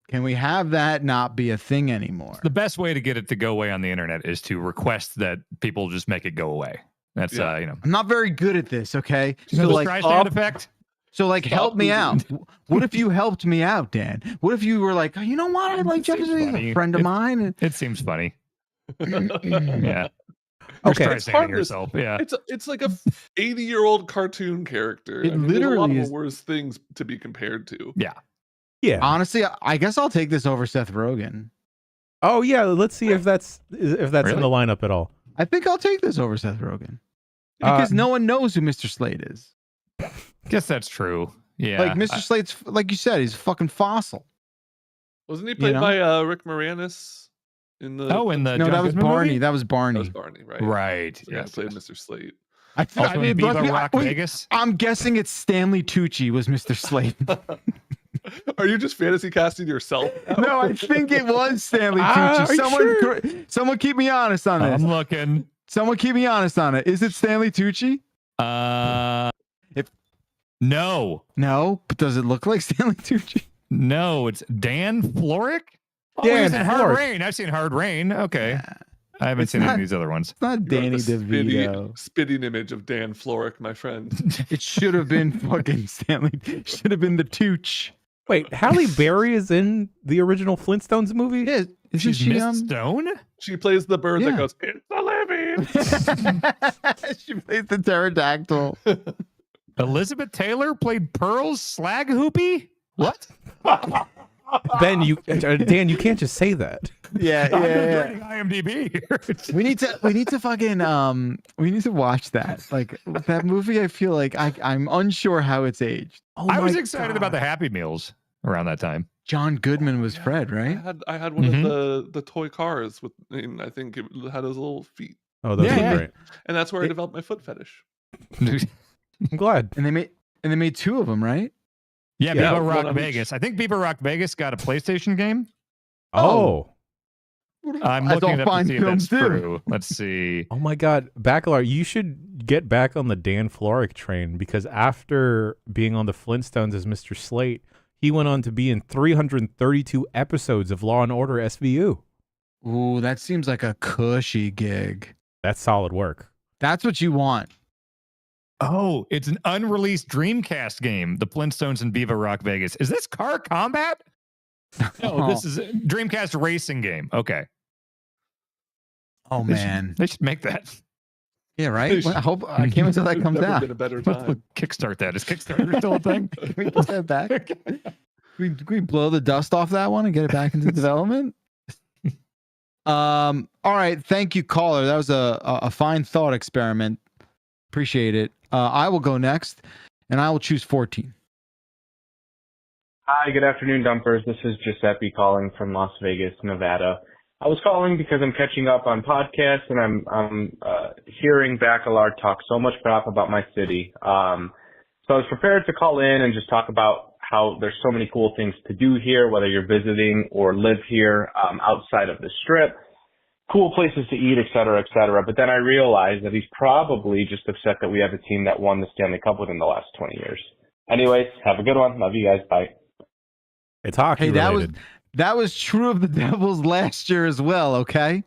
[SPEAKER 2] Can we have that not be a thing anymore?
[SPEAKER 3] The best way to get it to go away on the internet is to request that people just make it go away. That's, you know.
[SPEAKER 2] I'm not very good at this, okay?
[SPEAKER 3] So like, Streisand effect?
[SPEAKER 2] So like, help me out. What if you helped me out, Dan? What if you were like, oh, you know what? I like Jefferson. He's a friend of mine. And
[SPEAKER 3] It seems funny. Yeah.
[SPEAKER 5] Okay.
[SPEAKER 3] You're
[SPEAKER 4] It's
[SPEAKER 3] Streisanding
[SPEAKER 4] harmless.
[SPEAKER 3] yourself. Yeah.
[SPEAKER 4] It's like a 80-year-old cartoon character.
[SPEAKER 2] It
[SPEAKER 4] there's a
[SPEAKER 2] literally
[SPEAKER 4] lot
[SPEAKER 2] is.
[SPEAKER 4] of worse things to be compared to.
[SPEAKER 3] Yeah.
[SPEAKER 5] Yeah.
[SPEAKER 2] Honestly, I guess I'll take this over Seth Rogen.
[SPEAKER 5] Oh yeah. Let's see if that's in
[SPEAKER 3] Really?
[SPEAKER 5] the lineup at all.
[SPEAKER 2] I think I'll take this over Seth Rogen because no one knows who Mr. Slate is.
[SPEAKER 3] Guess that's true. Yeah.
[SPEAKER 2] Like Mr. Slate's, like you said, he's a fucking fossil.
[SPEAKER 4] Wasn't he played
[SPEAKER 2] know?
[SPEAKER 4] by Rick Moranis in the?
[SPEAKER 3] in the
[SPEAKER 2] No,
[SPEAKER 3] John
[SPEAKER 2] that was
[SPEAKER 3] Goodman
[SPEAKER 2] Barney.
[SPEAKER 3] movie?
[SPEAKER 2] That was Barney.
[SPEAKER 4] That was Barney, right?
[SPEAKER 3] Right.
[SPEAKER 4] Yeah,
[SPEAKER 3] Yes.
[SPEAKER 4] played Mr. Slate.
[SPEAKER 3] Also in Viva Rock
[SPEAKER 2] wait,
[SPEAKER 3] Vegas.
[SPEAKER 2] I'm guessing it's Stanley Tucci was Mr. Slate.
[SPEAKER 4] Are you just fantasy casting yourself?
[SPEAKER 2] No, I think it was Stanley
[SPEAKER 5] Ah,
[SPEAKER 2] Tucci.
[SPEAKER 5] are you
[SPEAKER 2] Someone keep me honest on this.
[SPEAKER 3] I'm looking.
[SPEAKER 2] Someone keep me honest on it. Is it Stanley Tucci?
[SPEAKER 3] No.
[SPEAKER 2] No, but does it look like Stanley Tucci?
[SPEAKER 3] No, it's Dan Florek.
[SPEAKER 5] Dan
[SPEAKER 3] Dan Hard
[SPEAKER 5] Florek.
[SPEAKER 3] Rain. I've seen Hard Rain. Okay. I haven't
[SPEAKER 2] It's
[SPEAKER 3] seen any
[SPEAKER 2] not-
[SPEAKER 3] of these other ones.
[SPEAKER 2] It's not
[SPEAKER 4] You are
[SPEAKER 2] Danny
[SPEAKER 4] the
[SPEAKER 2] DeVito.
[SPEAKER 4] spitting image of Dan Florek, my friend.
[SPEAKER 2] It should have been fucking Stanley. Should have been the Tooch.
[SPEAKER 5] Wait, Halle Berry is in the original Flintstones movie?
[SPEAKER 2] Yeah, isn't
[SPEAKER 3] She's
[SPEAKER 2] she?
[SPEAKER 3] Miss Stone?
[SPEAKER 4] She plays the bird
[SPEAKER 2] Yeah.
[SPEAKER 4] that goes, "It's the living."
[SPEAKER 2] She plays the pterodactyl.
[SPEAKER 3] Elizabeth Taylor played Pearl's slag hoopy? What?
[SPEAKER 5] Ben, Dan, you can't just say that.
[SPEAKER 2] Yeah,
[SPEAKER 3] I'm
[SPEAKER 2] yeah.
[SPEAKER 3] reading IMDb here.
[SPEAKER 2] We need to fucking we need to watch that. Like that movie, I feel like I'm unsure how it's aged. Oh
[SPEAKER 3] I was
[SPEAKER 2] my
[SPEAKER 3] excited
[SPEAKER 2] God.
[SPEAKER 3] about the Happy Meals around that time.
[SPEAKER 2] John Goodman was Fred, right?
[SPEAKER 4] I had one
[SPEAKER 3] Mhm.
[SPEAKER 4] of the toy cars with, and I think it had his little feet,
[SPEAKER 5] Oh, those
[SPEAKER 3] Yeah,
[SPEAKER 5] are
[SPEAKER 3] yeah.
[SPEAKER 5] great.
[SPEAKER 4] and that's where I developed my foot fetish.
[SPEAKER 5] I'm glad.
[SPEAKER 2] And they made two of them, right?
[SPEAKER 3] Yeah,
[SPEAKER 4] Yeah,
[SPEAKER 3] Viva
[SPEAKER 4] one
[SPEAKER 3] Rock
[SPEAKER 4] on
[SPEAKER 3] Vegas. I think Viva Rock Vegas got a PlayStation game.
[SPEAKER 5] Oh.
[SPEAKER 3] I'm
[SPEAKER 2] As
[SPEAKER 3] looking
[SPEAKER 2] all
[SPEAKER 3] it up to
[SPEAKER 2] fine
[SPEAKER 3] see if that's
[SPEAKER 2] films do.
[SPEAKER 3] true. Let's see.
[SPEAKER 5] Oh my God, Bacalar, you should get back on the Dan Florek train because after being on the Flintstones as Mr. Slate, he went on to be in 332 episodes of Law and Order SVU.
[SPEAKER 2] Ooh, that seems like a cushy gig.
[SPEAKER 5] That's solid work.
[SPEAKER 2] That's what you want.
[SPEAKER 3] Oh, it's an unreleased Dreamcast game, The Flintstones in Viva Rock Vegas. Is this Car Combat? No, this is a Dreamcast racing game. Okay.
[SPEAKER 2] Oh man.
[SPEAKER 3] They should make that.
[SPEAKER 2] Yeah, right. Well, I can't wait until that comes
[SPEAKER 4] Never
[SPEAKER 2] out.
[SPEAKER 4] been a better
[SPEAKER 3] Let's
[SPEAKER 4] time.
[SPEAKER 3] kickstart that. Is Kickstarter still a thing?
[SPEAKER 2] Can we get that back? Can we blow the dust off that one and get it back into development? All right. Thank you, caller. That was a fine thought experiment. Appreciate it. I will go next, and I will choose 14.
[SPEAKER 9] Hi, good afternoon, Dumpers. This is Giuseppe calling from Las Vegas, Nevada. I was calling because I'm catching up on podcasts and I'm hearing Bacalar talk so much crap about my city. So I was prepared to call in and just talk about how there's so many cool things to do here, whether you're visiting or live here outside of the Strip, cool places to eat, et cetera, et cetera. But then I realized that he's probably just upset that we have a team that won the Stanley Cup within the last 20 years. Anyways, have a good one. Love you guys. Bye.
[SPEAKER 5] It's hockey
[SPEAKER 2] Hey,
[SPEAKER 5] related.
[SPEAKER 2] that was true of the Devils last year as well. Okay,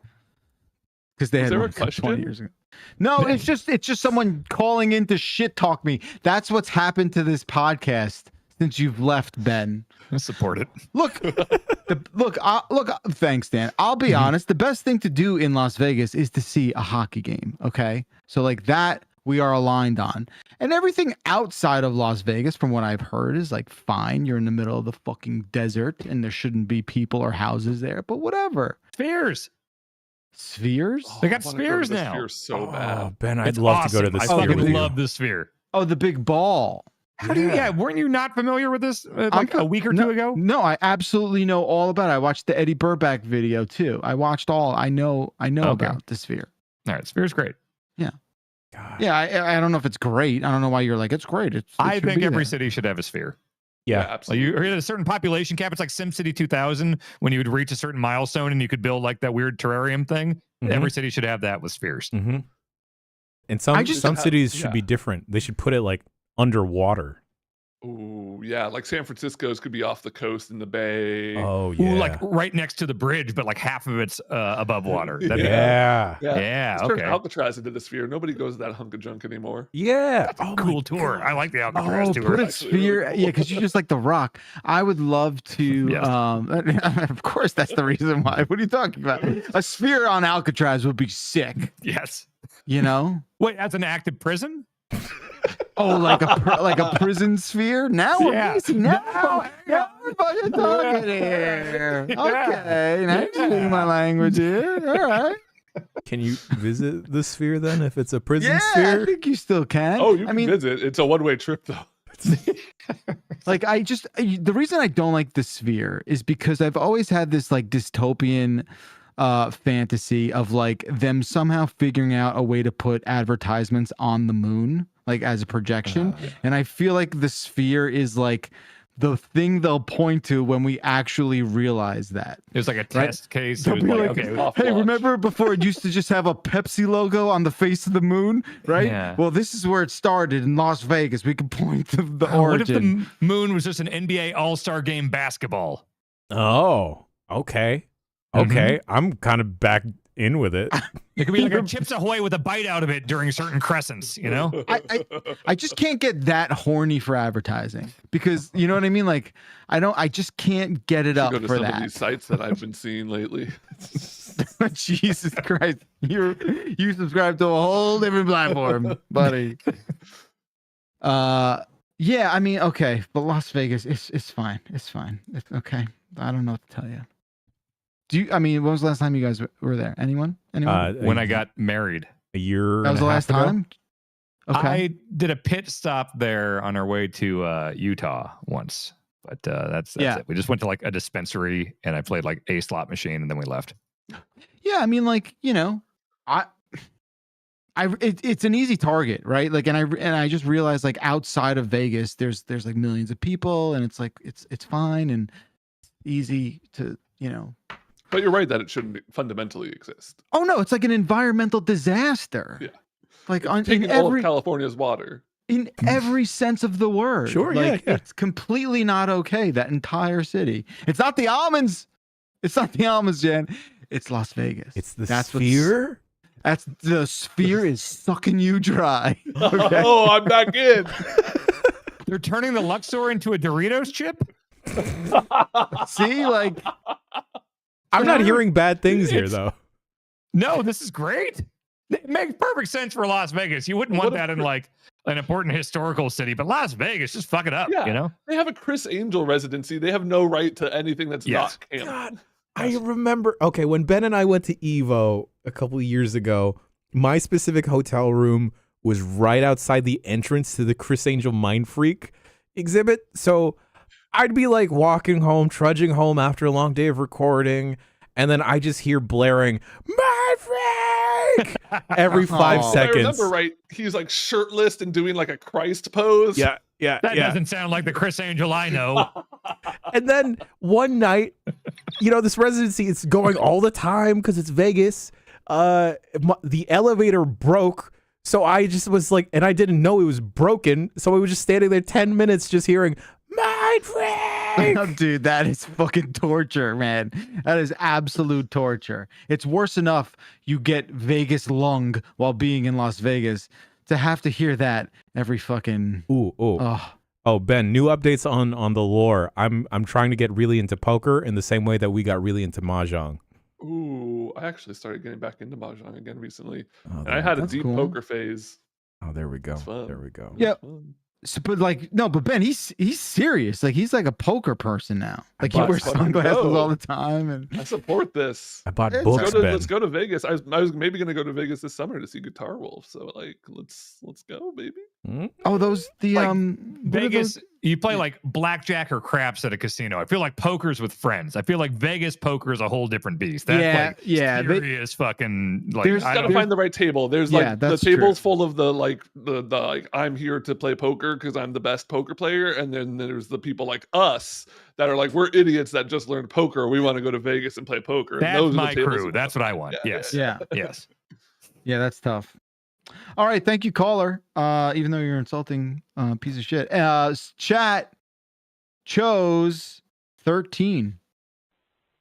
[SPEAKER 2] because they had
[SPEAKER 4] there a
[SPEAKER 2] won 20
[SPEAKER 4] question?
[SPEAKER 2] years ago. No, it's just someone calling in to shit talk me. That's what's happened to this podcast since you've left, Ben.
[SPEAKER 3] I support it.
[SPEAKER 2] Look, thanks, Dan. I'll be honest. The best thing to do in Las Vegas is to see a hockey game. Okay. So like that we are aligned on, and everything outside of Las Vegas, from what I've heard, is like fine. You're in the middle of the fucking desert and there shouldn't be people or houses there, but whatever.
[SPEAKER 3] Spheres.
[SPEAKER 2] Spheres?
[SPEAKER 3] They got
[SPEAKER 4] I wanna go to
[SPEAKER 3] spheres
[SPEAKER 4] the
[SPEAKER 3] now.
[SPEAKER 4] Spheres so
[SPEAKER 5] Oh,
[SPEAKER 4] bad.
[SPEAKER 5] Ben, I'd
[SPEAKER 3] It's
[SPEAKER 5] love to go to
[SPEAKER 3] awesome.
[SPEAKER 5] the
[SPEAKER 3] I
[SPEAKER 5] Sphere with
[SPEAKER 3] fucking
[SPEAKER 5] you.
[SPEAKER 3] love the sphere.
[SPEAKER 2] Oh, the big ball.
[SPEAKER 3] How do you? Yeah, weren't you not familiar with this like a week or two ago?
[SPEAKER 2] No, I absolutely know all about it. I watched the Eddie Burback video too. I watched all. I know
[SPEAKER 3] Okay.
[SPEAKER 2] about the Sphere.
[SPEAKER 3] All right, sphere's great.
[SPEAKER 5] God.
[SPEAKER 2] Yeah, I don't know if it's great. I don't know why you're like it's great.
[SPEAKER 3] I think every city should have a sphere.
[SPEAKER 5] Yeah.
[SPEAKER 3] Like
[SPEAKER 4] absolutely.
[SPEAKER 3] you hit a certain population cap. It's like SimCity 2000 when you would reach a certain milestone and you could build like that weird terrarium thing.
[SPEAKER 5] Mhm.
[SPEAKER 3] Every city should have that with spheres.
[SPEAKER 5] Mm-hmm. And some cities should be different. They should put it like underwater.
[SPEAKER 4] Ooh, yeah, like San Francisco's could be off the coast in the bay.
[SPEAKER 5] Oh yeah.
[SPEAKER 3] Ooh, like right next to the bridge, but like half of it's above water. That'd be-
[SPEAKER 5] yeah.
[SPEAKER 3] Yeah.
[SPEAKER 4] Let's turn
[SPEAKER 3] Okay.
[SPEAKER 4] Alcatraz into the Sphere. Nobody goes to that hunk of junk anymore.
[SPEAKER 5] Yeah.
[SPEAKER 3] That's a
[SPEAKER 5] Oh,
[SPEAKER 3] cool
[SPEAKER 5] my
[SPEAKER 3] tour.
[SPEAKER 5] God.
[SPEAKER 3] I like the Alcatraz
[SPEAKER 2] Oh,
[SPEAKER 3] tour.
[SPEAKER 2] put a
[SPEAKER 4] Actually,
[SPEAKER 2] sphere.
[SPEAKER 4] really cool.
[SPEAKER 2] Yeah, because you just like the Rock. I would love to.
[SPEAKER 3] Yes.
[SPEAKER 2] Of course, that's the reason why. What are you talking about? A sphere on Alcatraz would be sick.
[SPEAKER 3] Yes.
[SPEAKER 2] You know?
[SPEAKER 3] Wait, that's an active prison?
[SPEAKER 2] Oh, like a prison sphere. Now we're
[SPEAKER 3] Yeah.
[SPEAKER 2] easy. Now
[SPEAKER 3] Now
[SPEAKER 2] we're fucking talking here.
[SPEAKER 3] Yeah.
[SPEAKER 2] Okay, now you're speaking my language here. All right.
[SPEAKER 5] Can you visit the sphere then if it's a prison
[SPEAKER 2] Yeah,
[SPEAKER 5] sphere?
[SPEAKER 2] I think you still can.
[SPEAKER 4] Oh, you
[SPEAKER 2] I
[SPEAKER 4] can
[SPEAKER 2] mean,
[SPEAKER 4] visit. It's a one-way trip, though.
[SPEAKER 2] like the reason I don't like the sphere is because I've always had this like dystopian fantasy of like them somehow figuring out a way to put advertisements on the moon, like as a projection. And I feel like the sphere is like the thing they'll point to when we actually realize that.
[SPEAKER 3] It was like a test case. It
[SPEAKER 2] They'll
[SPEAKER 3] was
[SPEAKER 2] be
[SPEAKER 3] like,
[SPEAKER 2] like,
[SPEAKER 3] okay,
[SPEAKER 4] off
[SPEAKER 2] hey,
[SPEAKER 4] launch.
[SPEAKER 2] remember before it used to just have a Pepsi logo on the face of the moon, right?
[SPEAKER 3] Yeah.
[SPEAKER 2] Well, this is where it started in Las Vegas. We can point to the
[SPEAKER 3] what if the
[SPEAKER 2] origin.
[SPEAKER 3] moon was just an NBA All-Star Game basketball?
[SPEAKER 5] Oh, okay. Okay. I'm kind of back in with it.
[SPEAKER 3] It could be like a Chips Ahoy with a bite out of it during certain crescents, you know?
[SPEAKER 2] I just can't get that horny for advertising because you know what I mean. Like I just can't get it up
[SPEAKER 4] Go to
[SPEAKER 2] for
[SPEAKER 4] some of
[SPEAKER 2] that.
[SPEAKER 4] these sites that I've been seeing lately.
[SPEAKER 2] Jesus Christ, you subscribe to a whole different platform, buddy. Yeah, I mean, okay, but Las Vegas, it's fine. It's fine. It's okay. I don't know what to tell you. I mean, when was the last time you guys were there? Anyone?
[SPEAKER 3] When I got married.
[SPEAKER 5] A year.
[SPEAKER 2] That was the last time? Okay.
[SPEAKER 3] I did a pit stop there on our way to Utah once, but that's it. We just went to like a dispensary and I played like a slot machine and then we left.
[SPEAKER 2] Yeah, I mean, like, you know, it's an easy target, right? Like, and I just realized like outside of Vegas, there's like millions of people, and it's like it's fine and easy to, you know,
[SPEAKER 4] But you're right that it shouldn't fundamentally exist.
[SPEAKER 2] Oh no, it's like an environmental disaster.
[SPEAKER 4] Yeah.
[SPEAKER 2] Like
[SPEAKER 4] It's taking all of California's water.
[SPEAKER 2] In every sense of the word.
[SPEAKER 5] Sure,
[SPEAKER 2] like,
[SPEAKER 5] yeah.
[SPEAKER 2] It's completely not okay, that entire city. It's not the almonds. It's not the almonds, Jen. It's Las Vegas.
[SPEAKER 5] It's the sphere?
[SPEAKER 2] That's the sphere is sucking you dry.
[SPEAKER 4] Okay? Oh, I'm back in.
[SPEAKER 3] They're turning the Luxor into a Doritos chip?
[SPEAKER 2] See, like...
[SPEAKER 5] I'm not hearing bad things here, though.
[SPEAKER 3] No, this is great. It makes perfect sense for Las Vegas. You wouldn't want that in like an important historical city, but Las Vegas, just fuck it up,
[SPEAKER 4] Yeah,
[SPEAKER 3] you know?
[SPEAKER 4] They have a Chris Angel residency. They have no right to anything that's not canon.
[SPEAKER 5] God, I remember, okay, when Ben and I went to Evo a couple of years ago, my specific hotel room was right outside the entrance to the Chris Angel Mind Freak exhibit. So I'd be like walking home, trudging home after a long day of recording, and then I just hear blaring, Mind Freak! every 5 seconds.
[SPEAKER 4] I remember right, he's like shirtless and doing like a Christ pose.
[SPEAKER 5] Yeah.
[SPEAKER 3] That doesn't sound like the Chris Angel I know.
[SPEAKER 5] And then one night, this residency is going all the time because it's Vegas. The elevator broke. So I just was like, and I didn't know it was broken. So I was just standing there 10 minutes just hearing, Mind Freak!
[SPEAKER 2] Oh, dude, that is fucking torture, man. That is absolute torture. It's worse enough you get Vegas lung while being in Las Vegas. To have to hear that every fucking...
[SPEAKER 5] Oh, Ben, new updates on the lore. I'm trying to get really into poker in the same way that we got really into Mahjong.
[SPEAKER 4] Ooh, I actually started getting back into Mahjong again recently. And I had a deep poker phase.
[SPEAKER 5] Oh, there we go. There we go.
[SPEAKER 2] Yeah. So, but Ben, he's serious. Like he's like a poker person now. Like he wears sunglasses all the time, and
[SPEAKER 4] I support this.
[SPEAKER 5] I bought books.
[SPEAKER 4] Let's go to Vegas. I was maybe gonna go to Vegas this summer to see Guitar Wolf. So like, let's go, baby.
[SPEAKER 2] Oh, those
[SPEAKER 3] Vegas. You play like blackjack or craps at a casino. I feel like poker's with friends. I feel like Vegas poker is a whole different beast. That's serious fucking like.
[SPEAKER 4] There's gotta find the right table. There's like the table's full of the like I'm here to play poker because I'm the best poker player, and then there's the people like us that are like we're idiots that just learned poker. We want to go to Vegas and play poker.
[SPEAKER 3] That's
[SPEAKER 4] those
[SPEAKER 3] my crew. That's what I want. Yes.
[SPEAKER 2] Yeah.
[SPEAKER 3] Yes.
[SPEAKER 2] Yeah, that's tough. All right, thank you, caller. Even though you're insulting piece of shit. Chat chose 13.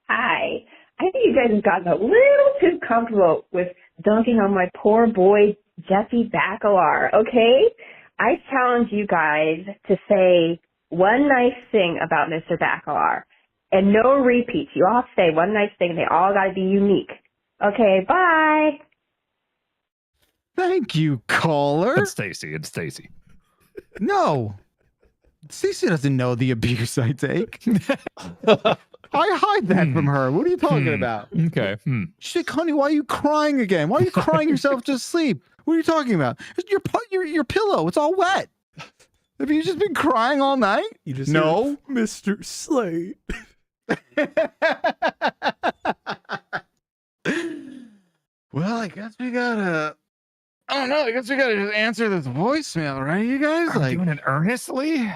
[SPEAKER 10] Hi. I think you guys have gotten a little too comfortable with dunking on my poor boy, Jeffy Bacalar, okay? I challenge you guys to say one nice thing about Mr. Bacalar. And no repeats. You all have to say one nice thing. They all got to be unique. Okay, bye.
[SPEAKER 2] Thank you, caller.
[SPEAKER 3] It's Stacy.
[SPEAKER 2] No. Stacey doesn't know the abuse I take. I hide that from her. What are you talking about?
[SPEAKER 3] Okay.
[SPEAKER 2] She's like, honey, why are you crying again? Why are you crying yourself to sleep? What are you talking about? It's your pillow. It's all wet. Have you just been crying all night?
[SPEAKER 5] You just
[SPEAKER 2] no,
[SPEAKER 5] Mr. Slate.
[SPEAKER 2] Well, I guess we gotta. I don't know. I guess we gotta just answer this voicemail, right, you guys?
[SPEAKER 3] Are you doing it earnestly?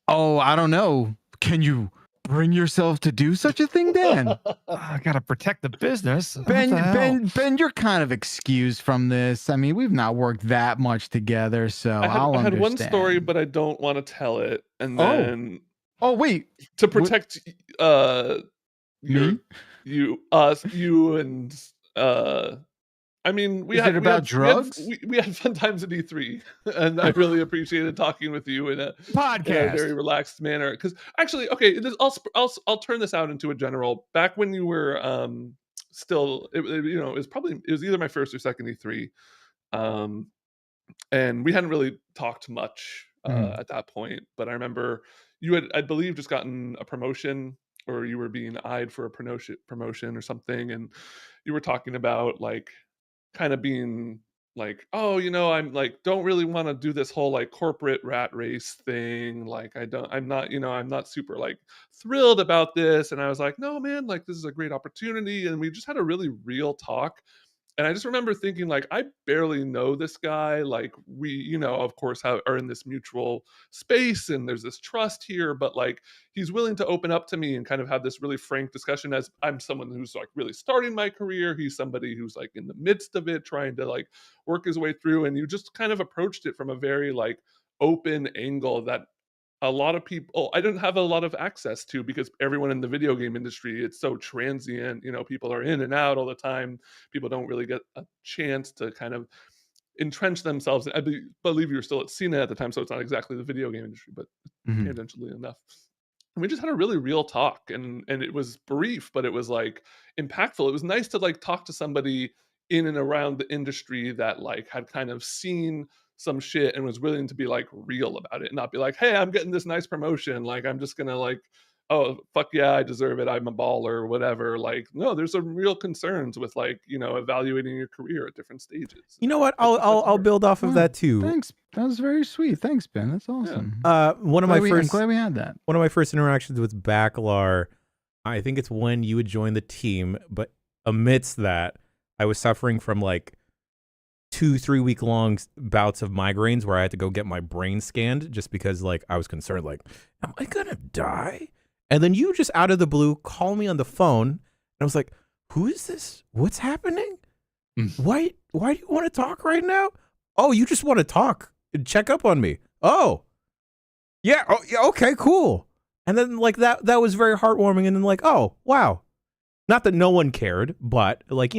[SPEAKER 2] Oh, I don't know. Can you bring yourself to do such a thing, Dan?
[SPEAKER 3] I gotta protect the business.
[SPEAKER 2] Ben, you're kind of excused from this. I mean, we've not worked that much together, so I
[SPEAKER 4] had one story, but I don't want to tell it. And then,
[SPEAKER 2] wait,
[SPEAKER 4] to protect
[SPEAKER 2] me,
[SPEAKER 4] you, and I mean, we had
[SPEAKER 2] drugs.
[SPEAKER 4] We had fun times at E3, and I really appreciated talking with you in a very relaxed manner. Because actually, okay, I'll turn this out into a general. Back when you were still, it was either my first or second E3, and we hadn't really talked much at that point. But I remember you had, I believe, just gotten a promotion, or you were being eyed for a promotion or something, and you were talking about like kind of being like, oh, I'm like, don't really want to do this whole like corporate rat race thing. Like, I'm not super like thrilled about this. And I was like, no, man, like this is a great opportunity. And we just had a really real talk. And I just remember thinking, like, I barely know this guy. Like, we, of course, are in this mutual space and there's this trust here, but like, he's willing to open up to me and kind of have this really frank discussion as I'm someone who's like really starting my career. He's somebody who's like in the midst of it, trying to like work his way through. And you just kind of approached it from a very like open angle that a lot of people I didn't have a lot of access to because everyone in the video game industry, it's so transient. People are in and out all the time. People don't really get a chance to kind of entrench themselves. Believe you were still at Cena at the time, so it's not exactly the video game industry, but tangentially enough. And we just had a really real talk, and it was brief, but it was like impactful. It was nice to like talk to somebody in and around the industry that like had kind of seen some shit and was willing to be like real about it and not be like, hey, I'm getting this nice promotion, like I'm just gonna like, oh fuck yeah, I deserve it, I'm a baller or whatever. Like, no, there's some real concerns with like, evaluating your career at different stages.
[SPEAKER 5] You know what? I'll build off of that too.
[SPEAKER 2] Thanks. That was very sweet. Thanks, Ben. That's awesome.
[SPEAKER 5] One of
[SPEAKER 2] I'm
[SPEAKER 5] my
[SPEAKER 2] glad we had that.
[SPEAKER 5] One of my first interactions with Bacalar, I think it's when you would join the team, but amidst that, I was suffering from like 2-3 week long bouts of migraines where I had to go get my brain scanned just because like I was concerned, like, am I gonna die? And then you just out of the blue call me on the phone, and I was like, who is this? What's happening? Why do you want to talk right now? Oh, you just want to talk and check up on me. Oh, yeah. Oh, yeah. Okay, cool. And then like that was very heartwarming. And then like, oh, wow. Not that no one cared, but like,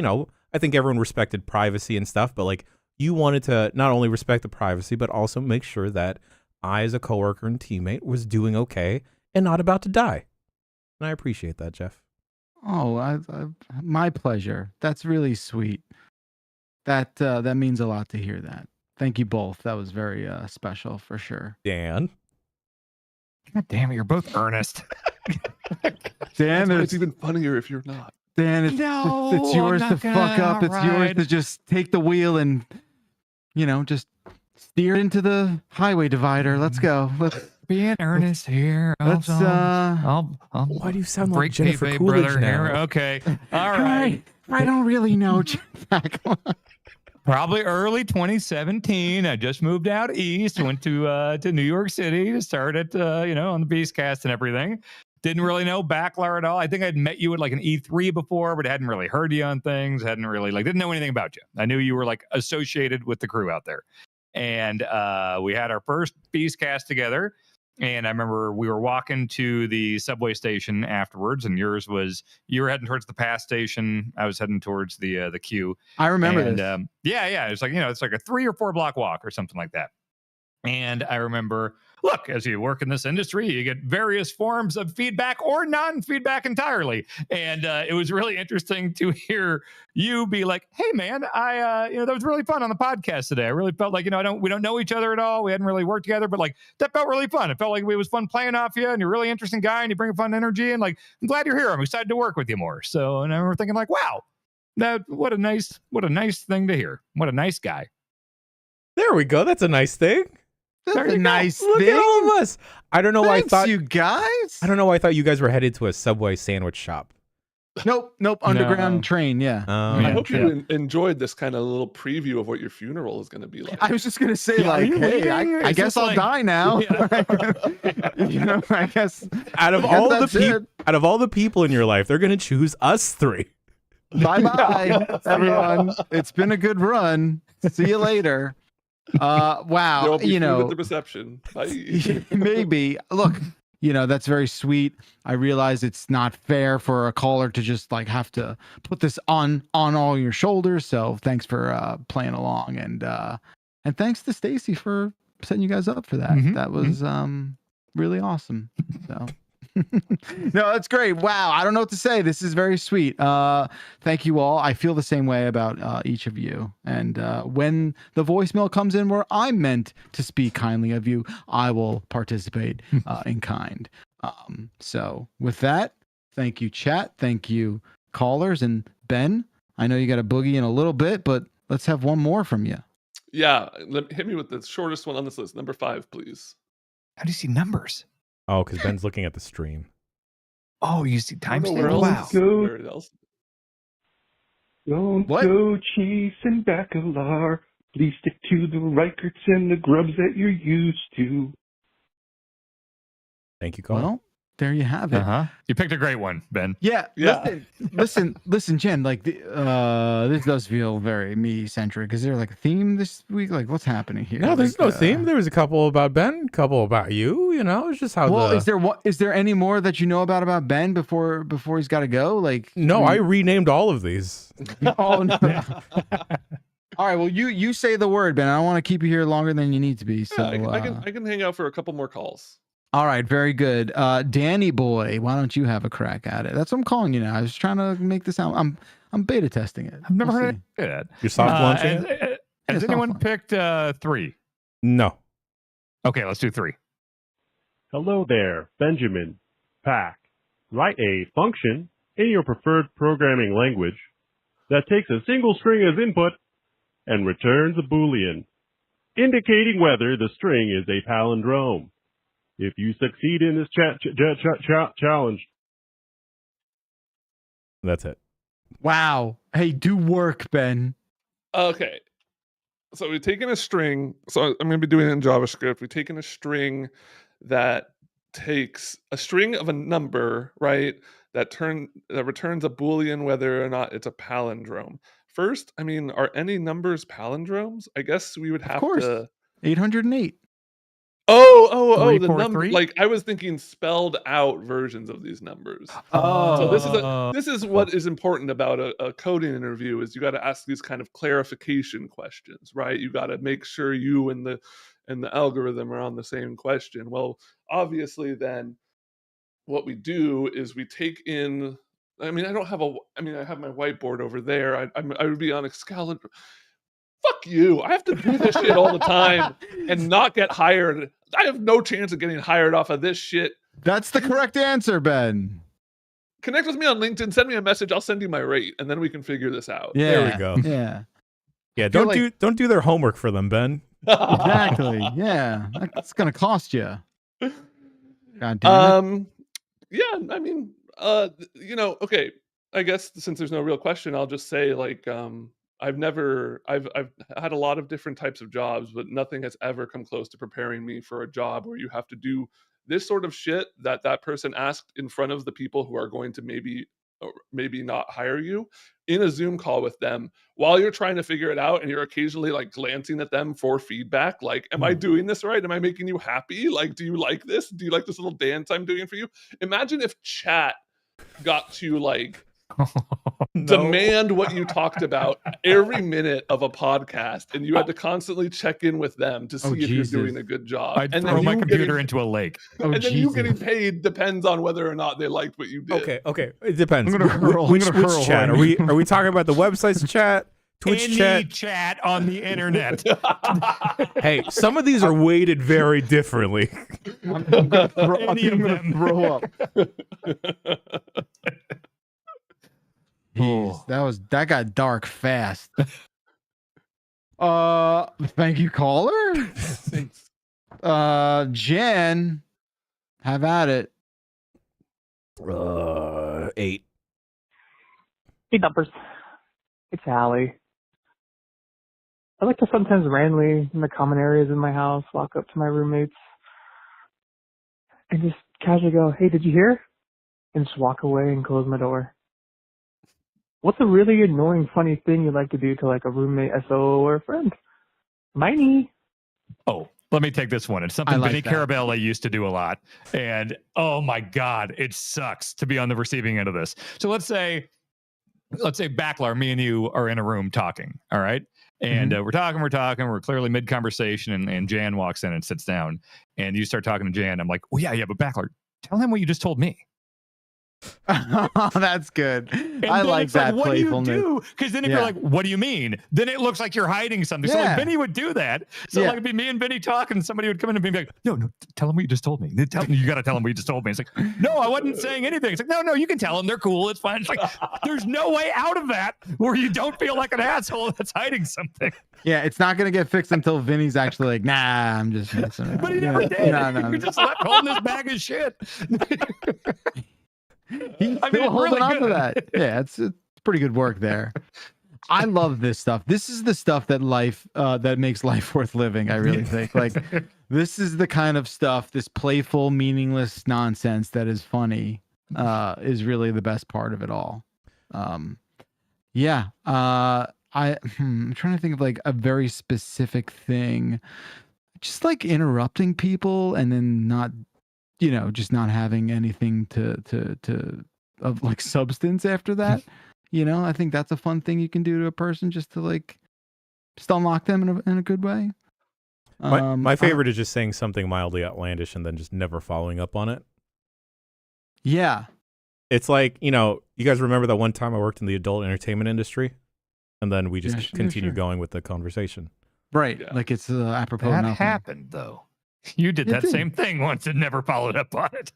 [SPEAKER 5] I think everyone respected privacy and stuff, but like you wanted to not only respect the privacy, but also make sure that I as a coworker and teammate was doing okay and not about to die. And I appreciate that, Jeff.
[SPEAKER 2] Oh, my pleasure. That's really sweet. That means a lot to hear that. Thank you both. That was very special for sure.
[SPEAKER 5] Dan.
[SPEAKER 3] God damn it, you're both earnest.
[SPEAKER 2] Dan,
[SPEAKER 4] it's even funnier if you're not.
[SPEAKER 2] Dan, it's yours to fuck up. It's yours to just take the wheel and, just steer into the highway divider. Let's go. Let's
[SPEAKER 3] be in earnest here.
[SPEAKER 2] Let's.
[SPEAKER 3] I'll
[SPEAKER 5] Why do you sound like
[SPEAKER 3] break
[SPEAKER 5] Jennifer
[SPEAKER 3] kayfabe,
[SPEAKER 5] Coolidge
[SPEAKER 3] brother
[SPEAKER 5] now?
[SPEAKER 3] here. Okay. All right.
[SPEAKER 2] I don't really know.
[SPEAKER 3] Probably early 2017. I just moved out east, went to New York City to start at on the Beastcast and everything. Didn't really know Bacalar at all. I think I'd met you at like an E3 before, but hadn't really heard you on things. Hadn't really didn't know anything about you. I knew you were like associated with the crew out there. And we had our first Beastcast together. And I remember we were walking to the subway station afterwards, and you were heading towards the pass station. I was heading towards the queue.
[SPEAKER 2] I remember this.
[SPEAKER 3] Yeah. It's like, it's like a 3 or 4 block walk or something like that. And I remember, look, as you work in this industry, you get various forms of feedback or non-feedback entirely. And it was really interesting to hear you be like, hey, man, I that was really fun on the podcast today. I really felt like, we don't know each other at all. We hadn't really worked together, but like that felt really fun. It felt like it was fun playing off you, and you're a really interesting guy, and you bring a fun energy, and like, I'm glad you're here. I'm excited to work with you more. So, and I remember thinking like, wow, what a nice thing to hear. What a nice guy.
[SPEAKER 5] There we go. That's a nice thing.
[SPEAKER 2] That's a nice thing.
[SPEAKER 5] Look at all of us. I don't know why I thought
[SPEAKER 2] you guys.
[SPEAKER 5] I don't know why I thought you guys were headed to a Subway sandwich shop.
[SPEAKER 2] Nope. Underground train. Yeah.
[SPEAKER 4] I hope you enjoyed this kind of little preview of what your funeral is going to be like.
[SPEAKER 2] I was just going to say, hey, I guess I'll die now. Yeah. I guess
[SPEAKER 5] out of all the people in your life, they're going to choose us 3.
[SPEAKER 2] Bye, everyone. It's been a good run. See you later. Wow.
[SPEAKER 4] With the reception.
[SPEAKER 2] Maybe. Look, that's very sweet. I realize it's not fair for a caller to just like have to put this on all your shoulders. So thanks for playing along, and thanks to Stacy for setting you guys up for that. Mm-hmm. That was really awesome. So no, that's great. Wow. I don't know what to say. This is very sweet. Thank you all. I feel the same way about each of you. And when the voicemail comes in where I'm meant to speak kindly of you, I will participate in kind. So with that, thank you, chat. Thank you, callers. And Ben, I know you got a boogie in a little bit, but let's have one more from you.
[SPEAKER 4] Yeah. Hit me with the shortest one on this list. Number 5, please.
[SPEAKER 3] How do you see numbers?
[SPEAKER 5] Oh, because Ben's looking at the stream.
[SPEAKER 3] Oh, you see timestamp?
[SPEAKER 4] Wow.
[SPEAKER 11] Don't
[SPEAKER 2] What?
[SPEAKER 11] go chasing bacalar. Please stick to the Reicherts and the grubs that you're used to.
[SPEAKER 5] Thank you, Colin.
[SPEAKER 2] Well, there you have it.
[SPEAKER 3] Uh-huh. You picked a great one, Ben.
[SPEAKER 2] Yeah. Listen, Jen. Like this does feel very me centric. Is there like a theme this week? Like what's happening here?
[SPEAKER 5] No, there's
[SPEAKER 2] Like,
[SPEAKER 5] no theme. There was a couple about Ben, a couple about you. You know, it's just how.
[SPEAKER 2] Well, is there any more that you know about Ben before he's got to go? Like,
[SPEAKER 5] No, I renamed all of these.
[SPEAKER 2] Oh no. All right. Well, you say the word, Ben. I don't want to keep you here longer than you need to be. So
[SPEAKER 4] I can hang out for a couple more calls.
[SPEAKER 2] All right, very good. Danny boy, why don't you have a crack at it? That's what I'm calling you now. I was trying to make this out. I'm beta testing it.
[SPEAKER 3] I've never heard of that.
[SPEAKER 5] You're soft launching it?
[SPEAKER 3] Has anyone picked 3?
[SPEAKER 5] No.
[SPEAKER 3] Okay, let's do 3.
[SPEAKER 12] Hello there, Benjamin. Pack. Write a function in your preferred programming language that takes a single string as input and returns a Boolean, indicating whether the string is a palindrome. If you succeed in this challenge.
[SPEAKER 5] That's it.
[SPEAKER 2] Wow. Hey, do work, Ben.
[SPEAKER 4] Okay. So we've taken a string. So I'm going to be doing it in JavaScript. We've taken a string that takes a string of a number, right? That returns a Boolean whether or not it's a palindrome. First, I mean, are any numbers palindromes? I guess we would have to.
[SPEAKER 2] 808.
[SPEAKER 4] Oh, the
[SPEAKER 3] 4,
[SPEAKER 4] number.
[SPEAKER 3] 3?
[SPEAKER 4] Like I was thinking spelled out versions of these numbers.
[SPEAKER 2] Oh.
[SPEAKER 4] So this is what is important about a coding interview is you got to ask these kind of clarification questions, right? You got to make sure you and the algorithm are on the same question. Well, obviously then what we do is we take in, I mean, I have my whiteboard over there. I would be on Excalibur. Fuck you. I have to do this shit all the time and not get hired. I have no chance of getting hired off of this shit.
[SPEAKER 2] That's the correct answer, Ben.
[SPEAKER 4] Connect with me on LinkedIn. Send me a message. I'll send you my rate, and then we can figure this out.
[SPEAKER 2] Yeah.
[SPEAKER 5] There we go.
[SPEAKER 2] Yeah.
[SPEAKER 5] Yeah, don't do their homework for them, Ben.
[SPEAKER 2] Exactly. Yeah. That's gonna cost you. God damn it.
[SPEAKER 4] Yeah, I mean, okay. I guess since there's no real question, I'll just say like I've had a lot of different types of jobs, but nothing has ever come close to preparing me for a job where you have to do this sort of shit that person asked in front of the people who are going to maybe not hire you in a Zoom call with them while you're trying to figure it out, and you're occasionally like glancing at them for feedback. Like, am I doing this right? Am I making you happy? Like, do you like this? Do you like this little dance I'm doing for you? Imagine if chat got to like demand what you talked about every minute of a podcast, and you had to constantly check in with them to see if you're doing a good job.
[SPEAKER 3] I'd
[SPEAKER 4] and
[SPEAKER 3] throw
[SPEAKER 4] then
[SPEAKER 3] my computer into a lake.
[SPEAKER 4] And then you getting paid depends on whether or not they liked what you did.
[SPEAKER 5] Okay. It depends.
[SPEAKER 2] I'm gonna hurl
[SPEAKER 5] Which
[SPEAKER 2] him.
[SPEAKER 5] chat? Are we talking about the website's chat? Twitch
[SPEAKER 3] Any
[SPEAKER 5] chat?
[SPEAKER 3] chat on the internet.
[SPEAKER 5] Hey, some of these are weighted very differently.
[SPEAKER 2] I'm gonna throw up. Jeez, that got dark fast. Thank you, caller.
[SPEAKER 4] Thanks.
[SPEAKER 2] Jen, have at it.
[SPEAKER 5] 8.
[SPEAKER 13] Hey, Dumpers. It's Allie. I like to sometimes randomly in the common areas in my house walk up to my roommates and just casually go, "Hey, did you hear?" and just walk away and close my door. What's a really annoying, funny thing you like to do to like a roommate, SO, or a friend? Miney.
[SPEAKER 3] Oh, let me take this one. It's something
[SPEAKER 2] like
[SPEAKER 3] Vinny
[SPEAKER 2] that.
[SPEAKER 3] Carabella used to do a lot. And oh my God, it sucks to be on the receiving end of this. So let's say Backlar, me and you are in a room talking. All right. And we're talking. We're clearly mid conversation. And Jan walks in and sits down. And you start talking to Jan. I'm like, oh, yeah. But Backlar, tell him what you just told me.
[SPEAKER 2] That's good.
[SPEAKER 3] And
[SPEAKER 2] I
[SPEAKER 3] then
[SPEAKER 2] like
[SPEAKER 3] it's
[SPEAKER 2] that
[SPEAKER 3] like, what do you
[SPEAKER 2] playfulness.
[SPEAKER 3] do? Because then if you're like, what do you mean? Then it looks like you're hiding something. So
[SPEAKER 2] Yeah.
[SPEAKER 3] like Vinny would do that. So like it'd be me and Vinny talking, and somebody would come in and be like, no, tell him what you just told me. You got to tell him what you just told me. It's like, no, I wasn't saying anything. It's like, no, you can tell them. They're cool. It's fine. It's like, there's no way out of that where you don't feel like an asshole that's hiding something.
[SPEAKER 2] Yeah, it's not gonna get fixed until Vinny's actually like, nah, I'm just messing around.
[SPEAKER 3] But he never did.
[SPEAKER 2] No.
[SPEAKER 3] He just left holding this bag of shit.
[SPEAKER 2] He's still holding on to that. Yeah, it's pretty good work there. I love this stuff. This is the stuff that that makes life worth living. I really think like this is the kind of stuff, this playful, meaningless nonsense that is funny, is really the best part of it all. I'm trying to think of like a very specific thing, just like interrupting people and then not, just not having anything to of like substance after that. I think that's a fun thing you can do to a person just to like just unlock them in a good way.
[SPEAKER 5] My favorite is just saying something mildly outlandish and then just never following up on it.
[SPEAKER 2] Yeah.
[SPEAKER 5] It's like, you guys remember that one time I worked in the adult entertainment industry? And then we just continue going with the conversation.
[SPEAKER 2] Right. Yeah. Like it's apropos.
[SPEAKER 3] That happened, though. You did that same thing once and never followed up on it.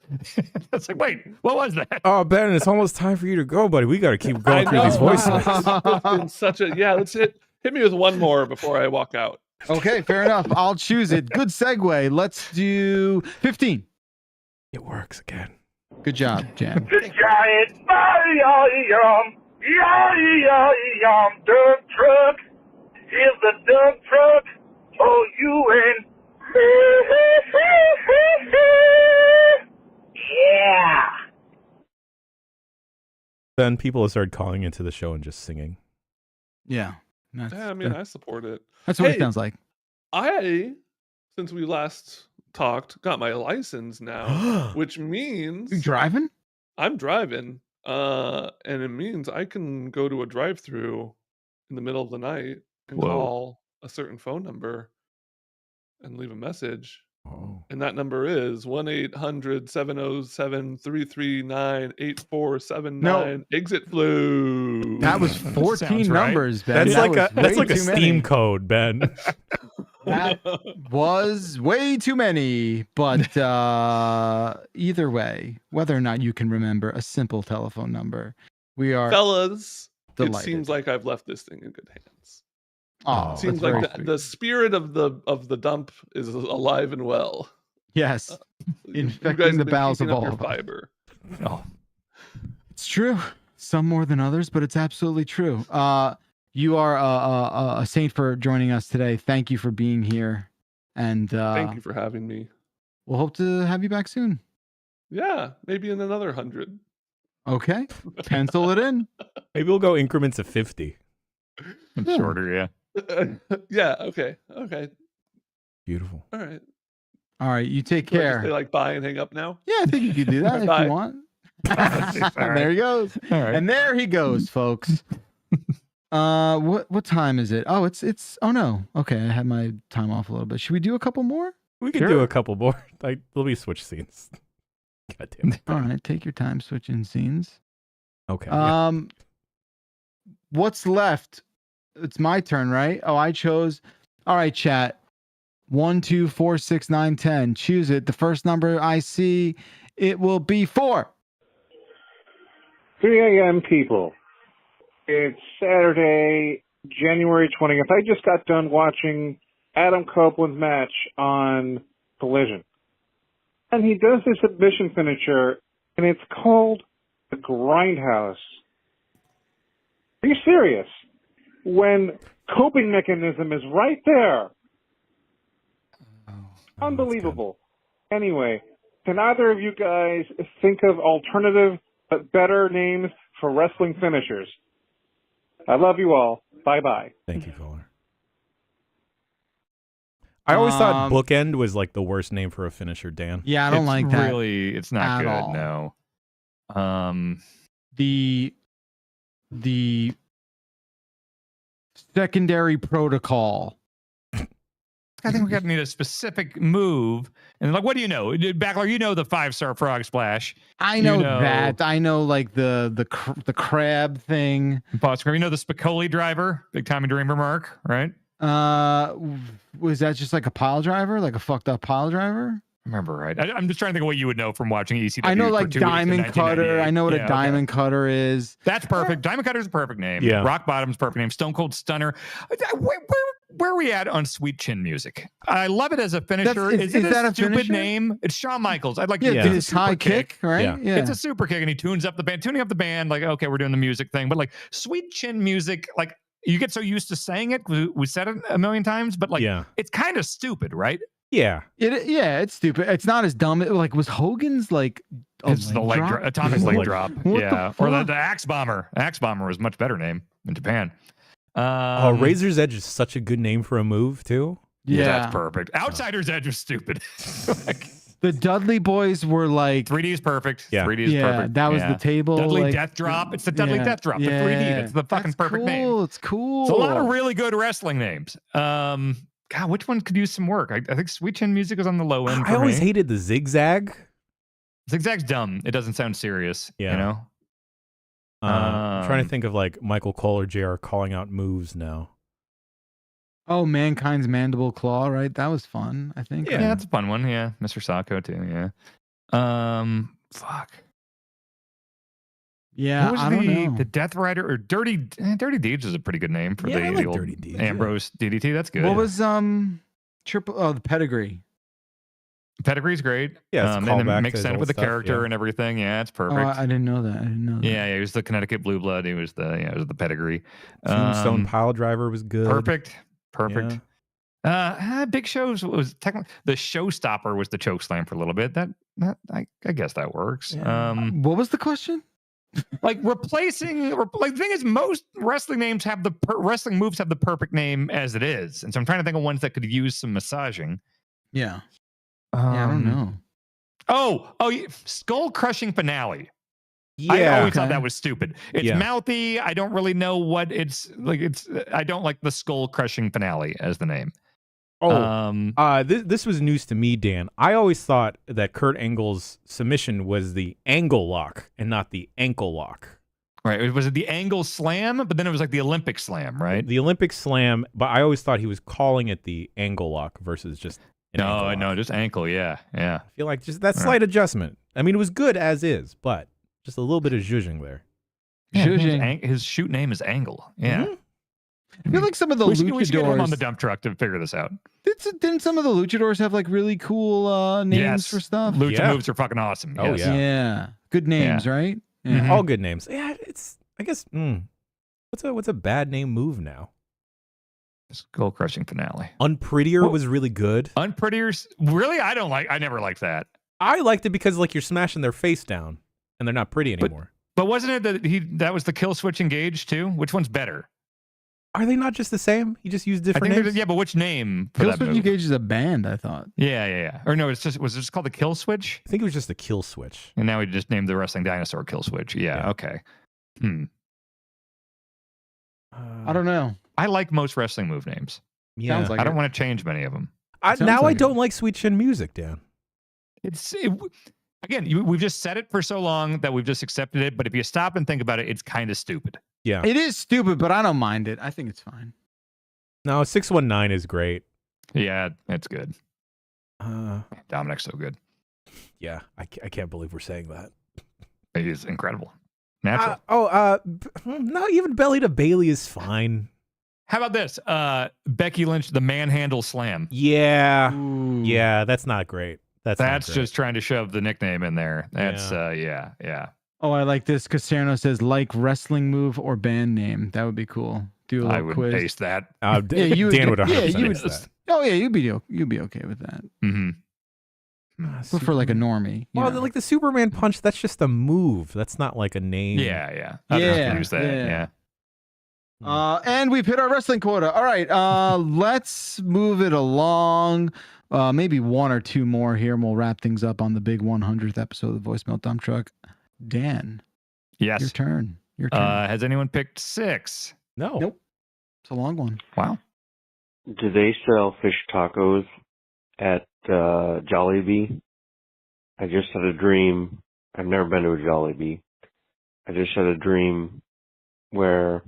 [SPEAKER 3] It's like, wait, what was that?
[SPEAKER 5] Oh, Ben, it's almost time for you to go, buddy. We got to keep going through these voicemails.
[SPEAKER 4] It's been such a let's hit me with one more before I walk out.
[SPEAKER 2] Okay, fair enough. I'll choose it. Good segue. Let's do 15.
[SPEAKER 5] It works again.
[SPEAKER 2] Good job, Jan.
[SPEAKER 14] The giant dump truck is the dump truck for you and yeah.
[SPEAKER 5] Then people have started calling into the show and just singing.
[SPEAKER 2] Yeah.
[SPEAKER 4] I support it.
[SPEAKER 2] That's what it sounds like.
[SPEAKER 4] Since we last talked, got my license now, which means
[SPEAKER 2] you driving?
[SPEAKER 4] I'm driving. And it means I can go to a drive-through in the middle of the night and call a certain phone number and leave a message.
[SPEAKER 5] Oh.
[SPEAKER 4] And that number is 1-800-707-339-8479. Exit flu.
[SPEAKER 2] That was 14 numbers, Ben.
[SPEAKER 5] That's like a Steam code, Ben.
[SPEAKER 2] That was way too many, but either way, whether or not you can remember a simple telephone number, we are
[SPEAKER 4] fellas.
[SPEAKER 2] delighted.
[SPEAKER 4] It seems like I've left this thing in good hands.
[SPEAKER 2] Oh,
[SPEAKER 4] it seems like the spirit of the dump is alive and well.
[SPEAKER 2] Yes, infecting
[SPEAKER 4] you guys
[SPEAKER 2] the
[SPEAKER 4] have been
[SPEAKER 2] bowels of
[SPEAKER 4] keeping up
[SPEAKER 2] all
[SPEAKER 4] your
[SPEAKER 2] of us.
[SPEAKER 4] fiber.
[SPEAKER 3] Oh,
[SPEAKER 2] it's true. Some more than others, but it's absolutely true. You are a saint for joining us today. Thank you for being here, and
[SPEAKER 4] thank you for having me.
[SPEAKER 2] We'll hope to have you back soon.
[SPEAKER 4] Yeah, maybe in another 100.
[SPEAKER 2] Okay, pencil it in.
[SPEAKER 5] Maybe we'll go increments of 50.
[SPEAKER 3] Shorter, yeah.
[SPEAKER 4] Yeah. Okay.
[SPEAKER 5] Beautiful.
[SPEAKER 4] All right.
[SPEAKER 2] You take
[SPEAKER 4] Do I
[SPEAKER 2] care.
[SPEAKER 4] just say like bye and hang up now?
[SPEAKER 2] Yeah, I think you could do that if
[SPEAKER 4] Bye.
[SPEAKER 2] you want.
[SPEAKER 3] Right.
[SPEAKER 2] There he goes.
[SPEAKER 3] All right.
[SPEAKER 2] And there he goes, folks. What time is it? Oh, it's oh no. Okay, I had my time off a little bit. Should we do a couple more?
[SPEAKER 5] We could do a couple more. There'll be switch scenes. God damn it.
[SPEAKER 2] All right, take your time switching scenes.
[SPEAKER 5] Okay.
[SPEAKER 2] What's left? It's my turn, right? Oh, I chose. All right, chat. 1, 2, 4, 6, 9, 10. Choose it. The first number I see, it will be 4.
[SPEAKER 15] 3 a.m. people. It's Saturday, January 20th. I just got done watching Adam Copeland's match on Collision. And he does this submission finisher, and it's called the Grindhouse. Are you serious? When coping mechanism is right there. Unbelievable. Anyway, can either of you guys think of alternative but better names for wrestling finishers? I love you all. Bye-bye.
[SPEAKER 5] Thank you, caller. I always thought Bookend was like the worst name for a finisher, Dan.
[SPEAKER 2] Yeah, I don't like that.
[SPEAKER 3] Really, it's not
[SPEAKER 2] at
[SPEAKER 3] good.
[SPEAKER 2] all.
[SPEAKER 3] No.
[SPEAKER 2] The secondary protocol.
[SPEAKER 3] I think we're going to need a specific move. And like, what do you know? Backler, you know the 5-star frog splash.
[SPEAKER 2] I know that. I know like the crab thing.
[SPEAKER 3] Boss, you know the Spicoli driver, big Tommy Dreamer mark, right?
[SPEAKER 2] Was that just like a pile driver, like a fucked up pile driver?
[SPEAKER 3] Remember, right? I'm just trying to think of what you would know from watching ECW.
[SPEAKER 2] I know like
[SPEAKER 3] for 2 weeks in
[SPEAKER 2] diamond cutter. I know what a diamond cutter is.
[SPEAKER 3] That's perfect. Diamond cutter is a perfect name.
[SPEAKER 5] Yeah.
[SPEAKER 3] Rock bottom's perfect name. Stone Cold Stunner. Where are we at on Sweet Chin music? I love it as a finisher. Is it
[SPEAKER 2] that
[SPEAKER 3] a
[SPEAKER 2] a
[SPEAKER 3] stupid
[SPEAKER 2] finisher?
[SPEAKER 3] name? It's Shawn Michaels. I'd like
[SPEAKER 2] Yeah,
[SPEAKER 3] to
[SPEAKER 2] his high kick, right?
[SPEAKER 5] Yeah.
[SPEAKER 3] It's a super kick, and he tunes up the band. Tuning up the band, like, okay, we're doing the music thing. But like Sweet Chin music, like, you get so used to saying it. We said it a million times, but like,
[SPEAKER 5] Yeah.
[SPEAKER 3] it's kind of stupid, right?
[SPEAKER 5] Yeah.
[SPEAKER 2] It's stupid. It's not as dumb. Like, was Hogan's like
[SPEAKER 3] It's the leg
[SPEAKER 2] drop?
[SPEAKER 3] atomic leg drop.
[SPEAKER 2] What
[SPEAKER 3] Yeah.
[SPEAKER 2] the
[SPEAKER 3] Or
[SPEAKER 2] fuck?
[SPEAKER 3] the Axe Bomber. Axe Bomber was a much better name in Japan.
[SPEAKER 5] Razor's Edge is such a good name for a move too.
[SPEAKER 3] Yeah, that's perfect. Outsider's Edge was stupid. Like,
[SPEAKER 2] The Dudley Boys were like
[SPEAKER 3] 3D is perfect.
[SPEAKER 5] Yeah.
[SPEAKER 3] 3D is perfect.
[SPEAKER 2] That was the table.
[SPEAKER 3] Dudley
[SPEAKER 2] like,
[SPEAKER 3] Death Drop. It's the Dudley Death Drop. The 3D. That's the fucking perfect name.
[SPEAKER 2] It's cool.
[SPEAKER 3] It's a lot of really good wrestling names. God, which one could use some work? I think Sweet Chin Music is on the low end.
[SPEAKER 5] I always hated the zigzag.
[SPEAKER 3] Zigzag's dumb. It doesn't sound serious.
[SPEAKER 5] Yeah.
[SPEAKER 3] You know.
[SPEAKER 5] I'm trying to think of like Michael Cole or JR calling out moves now.
[SPEAKER 2] Oh, Mankind's Mandible Claw, right? That was fun, I think.
[SPEAKER 3] Yeah, that's a fun one. Yeah, Mr. Sacco too. Yeah. Fuck.
[SPEAKER 2] Yeah,
[SPEAKER 3] What was
[SPEAKER 2] I don't know.
[SPEAKER 3] the Death Rider or Dirty Deeds is a pretty good name for
[SPEAKER 5] Yeah, I
[SPEAKER 3] the
[SPEAKER 5] like
[SPEAKER 3] old
[SPEAKER 5] Dirty Deeds,
[SPEAKER 3] Ambrose DDT. That's good.
[SPEAKER 2] What was the Pedigree?
[SPEAKER 3] Pedigree's great.
[SPEAKER 5] Yeah, it's a
[SPEAKER 3] and
[SPEAKER 5] callback
[SPEAKER 3] it makes
[SPEAKER 5] to his
[SPEAKER 3] sense
[SPEAKER 5] old
[SPEAKER 3] with the
[SPEAKER 5] stuff,
[SPEAKER 3] character
[SPEAKER 5] yeah.
[SPEAKER 3] and everything. Yeah, it's
[SPEAKER 2] Oh,
[SPEAKER 3] perfect.
[SPEAKER 2] I didn't know that. I didn't know that.
[SPEAKER 3] Yeah, he was the Connecticut Blue Blood. He was it was the Pedigree.
[SPEAKER 5] Tombstone Pile Driver was good.
[SPEAKER 3] Perfect.
[SPEAKER 5] Yeah.
[SPEAKER 3] Big Show's was technically the Showstopper was the choke slam for a little bit. That I guess that works.
[SPEAKER 2] What was the question?
[SPEAKER 3] Like replacing, like the thing is, most wrestling names have wrestling moves have the perfect name as it is, and so I'm trying to think of ones that could use some massaging.
[SPEAKER 2] Yeah. I don't know.
[SPEAKER 3] Skull Crushing Finale.
[SPEAKER 5] Yeah,
[SPEAKER 3] I always thought that was stupid. It's
[SPEAKER 5] Yeah.
[SPEAKER 3] mouthy. I don't really know what it's like. I don't like the Skull Crushing Finale as the name.
[SPEAKER 5] This was news to me, Dan. I always thought that Kurt Angle's submission was the angle lock and not the ankle lock.
[SPEAKER 3] Right. Was it the angle slam? But then it was like the Olympic slam, right?
[SPEAKER 5] The Olympic slam, but I always thought he was calling it the angle lock versus just an ankle lock.
[SPEAKER 3] No, just ankle. Yeah.
[SPEAKER 5] I feel like just that slight adjustment. I mean, it was good as is, but just a little bit of zhuzhing there.
[SPEAKER 3] Yeah, his shoot name is Angle. Yeah.
[SPEAKER 5] Mm-hmm.
[SPEAKER 2] I feel like some of the
[SPEAKER 3] we should get him on
[SPEAKER 2] luchadors.
[SPEAKER 3] the dump truck to figure this out.
[SPEAKER 2] Didn't some of the luchadors have like really cool names
[SPEAKER 3] Yes.
[SPEAKER 2] for stuff?
[SPEAKER 3] Lucha moves are fucking awesome.
[SPEAKER 5] Oh,
[SPEAKER 3] Yes.
[SPEAKER 5] yeah.
[SPEAKER 2] Yeah. Good names, right? Yeah.
[SPEAKER 3] Mhm.
[SPEAKER 5] All good names. Yeah, it's I guess what's a bad name move now?
[SPEAKER 3] Skull Crushing Finale.
[SPEAKER 5] Unprettier was really good.
[SPEAKER 3] Unprettier's really? I never liked that.
[SPEAKER 5] I liked it because like you're smashing their face down and they're not pretty anymore.
[SPEAKER 3] But wasn't it that was the Kill Switch Engage too? Which one's better?
[SPEAKER 5] Are they not just the same? You just use
[SPEAKER 3] I
[SPEAKER 5] different
[SPEAKER 3] think
[SPEAKER 5] names?
[SPEAKER 3] yeah, but which name for
[SPEAKER 2] Kill
[SPEAKER 3] that
[SPEAKER 2] Switch
[SPEAKER 3] move?
[SPEAKER 2] Engage is a band, I thought.
[SPEAKER 3] Yeah. Or no, was it just called the Kill Switch?
[SPEAKER 5] I think it was just the kill switch.
[SPEAKER 3] And now we just named the wrestling dinosaur Kill Switch. Yeah. Okay.
[SPEAKER 2] I don't know.
[SPEAKER 3] I like most wrestling move names.
[SPEAKER 5] Yeah.
[SPEAKER 2] Sounds like
[SPEAKER 3] I don't
[SPEAKER 2] it.
[SPEAKER 3] want to change many of them.
[SPEAKER 2] Sounds
[SPEAKER 5] Now
[SPEAKER 2] like
[SPEAKER 5] I don't like Sweet Chin Music, Dan.
[SPEAKER 3] We've just said it for so long that we've just accepted it. But if you stop and think about it, it's kind of stupid.
[SPEAKER 5] Yeah.
[SPEAKER 2] It is stupid, but I don't mind it. I think it's fine.
[SPEAKER 5] No, 619 is great.
[SPEAKER 3] Yeah, it's good.
[SPEAKER 5] Uh,
[SPEAKER 3] Dominic's so good.
[SPEAKER 5] yeah, I can't believe we're saying that.
[SPEAKER 3] He's incredible. Natural.
[SPEAKER 5] No, even Belly to Bailey is fine.
[SPEAKER 3] How about this? Becky Lynch, the manhandle slam.
[SPEAKER 5] Yeah. Yeah, that's not great. That's not great.
[SPEAKER 3] just trying to shove the nickname in there. That's yeah.
[SPEAKER 2] Oh, I like this. Caserno says like wrestling move or band name. That would be cool. Do a little
[SPEAKER 3] I would
[SPEAKER 2] quiz.
[SPEAKER 3] paste that.
[SPEAKER 5] Dan would 100%
[SPEAKER 2] you would.
[SPEAKER 5] paste that.
[SPEAKER 2] Oh yeah, you'd be okay with that.
[SPEAKER 3] Mm-hmm.
[SPEAKER 2] But for like a normie. you
[SPEAKER 5] Well,
[SPEAKER 2] know.
[SPEAKER 5] like the Superman punch, that's just a move. That's not like a name.
[SPEAKER 3] Yeah. I don't have to use that. Yeah.
[SPEAKER 2] And we've hit our wrestling quota. All right, let's move it along. Maybe one or two more here, and we'll wrap things up on the big 100th episode of the Voicemail Dump Truck. Dan,
[SPEAKER 3] Yes.
[SPEAKER 2] your turn. Your turn.
[SPEAKER 3] Has anyone picked 6?
[SPEAKER 5] No.
[SPEAKER 2] Nope. It's a long one.
[SPEAKER 3] Wow.
[SPEAKER 6] Do they sell fish tacos at Jollibee? I just had a dream. I've never been to a Jollibee. I just had a dream where,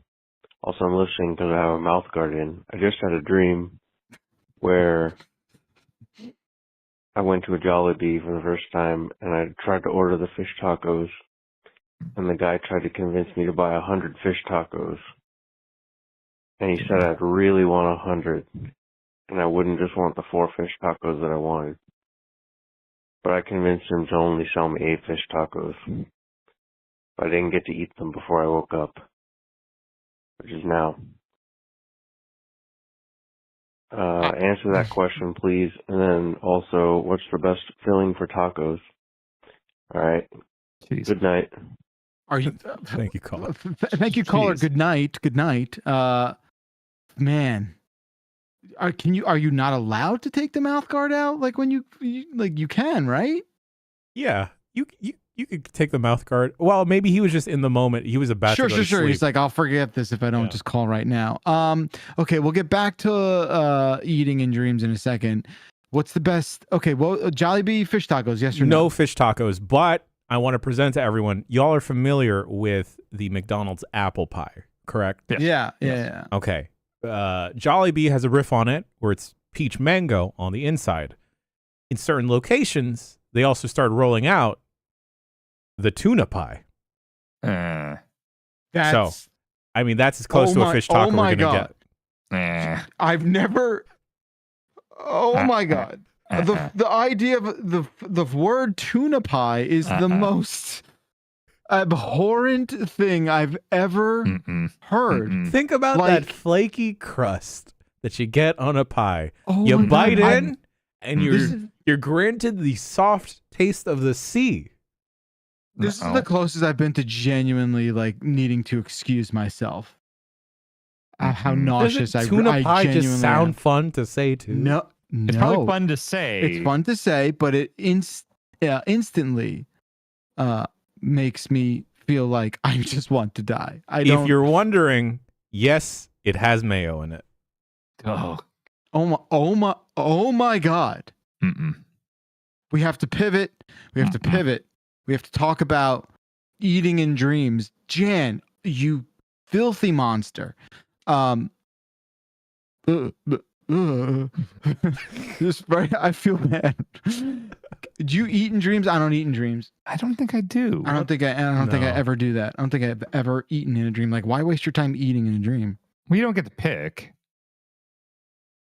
[SPEAKER 6] also I'm listening because I have a mouth guard in. I just had a dream where I went to a Jollibee for the first time and I tried to order the fish tacos and the guy tried to convince me to buy 100 fish tacos. And he said I'd really want 100 and I wouldn't just want the 4 fish tacos that I wanted. But I convinced him to only sell me 8 fish tacos. But I didn't get to eat them before I woke up, which is now. Answer that question, please. And then also, what's the best filling for tacos? All right.
[SPEAKER 3] Jeez.
[SPEAKER 6] Good night.
[SPEAKER 2] Are you?
[SPEAKER 5] Thank you, caller.
[SPEAKER 2] Thank you, caller.
[SPEAKER 3] Jeez.
[SPEAKER 2] Good night. Good night. Man, are you not allowed to take the mouth guard out? Like when you can, right?
[SPEAKER 5] Yeah, you could take the mouth guard. Well, maybe he was just in the moment. He was about to go to
[SPEAKER 2] Sure.
[SPEAKER 5] sleep.
[SPEAKER 2] He's like, I'll forget this if I don't just call right now. Okay, we'll get back to eating in dreams in a second. What's the best? Okay, well, Jollibee fish tacos, yes or no?
[SPEAKER 5] No fish tacos, but I want to present to everyone. Y'all are familiar with the McDonald's apple pie, correct?
[SPEAKER 2] Yeah.
[SPEAKER 5] Okay. Jollibee has a riff on it where it's peach mango on the inside. In certain locations, they also started rolling out the tuna pie.
[SPEAKER 2] That's
[SPEAKER 5] as close to a fish taco we're gonna
[SPEAKER 2] get. I've never. Oh my god! The idea of the word tuna pie is the most abhorrent thing I've ever heard.
[SPEAKER 5] Think about that flaky crust that you get on a pie.
[SPEAKER 2] Oh
[SPEAKER 5] you
[SPEAKER 2] my
[SPEAKER 5] bite
[SPEAKER 2] God.
[SPEAKER 5] in, and you're granted the soft taste of the sea.
[SPEAKER 2] This is the closest I've been to genuinely like needing to excuse myself. How nauseous
[SPEAKER 5] Doesn't tuna pie
[SPEAKER 2] genuinely
[SPEAKER 5] just sound
[SPEAKER 2] am.
[SPEAKER 5] fun to say too?
[SPEAKER 2] No,
[SPEAKER 3] It's probably fun to say.
[SPEAKER 2] It's fun to say, but it instantly makes me feel like I just want to die.
[SPEAKER 5] If you're wondering, yes, it has mayo in it.
[SPEAKER 2] Oh my God. We have to pivot. We have to pivot. We have to talk about eating in dreams. Jan, you filthy monster. Just right. I feel bad. Do you eat in dreams? I don't eat in dreams.
[SPEAKER 3] I don't think I do.
[SPEAKER 2] I don't think I ever do that. I don't think I've ever eaten in a dream. Like, why waste your time eating in a dream?
[SPEAKER 3] Well, you don't get to pick.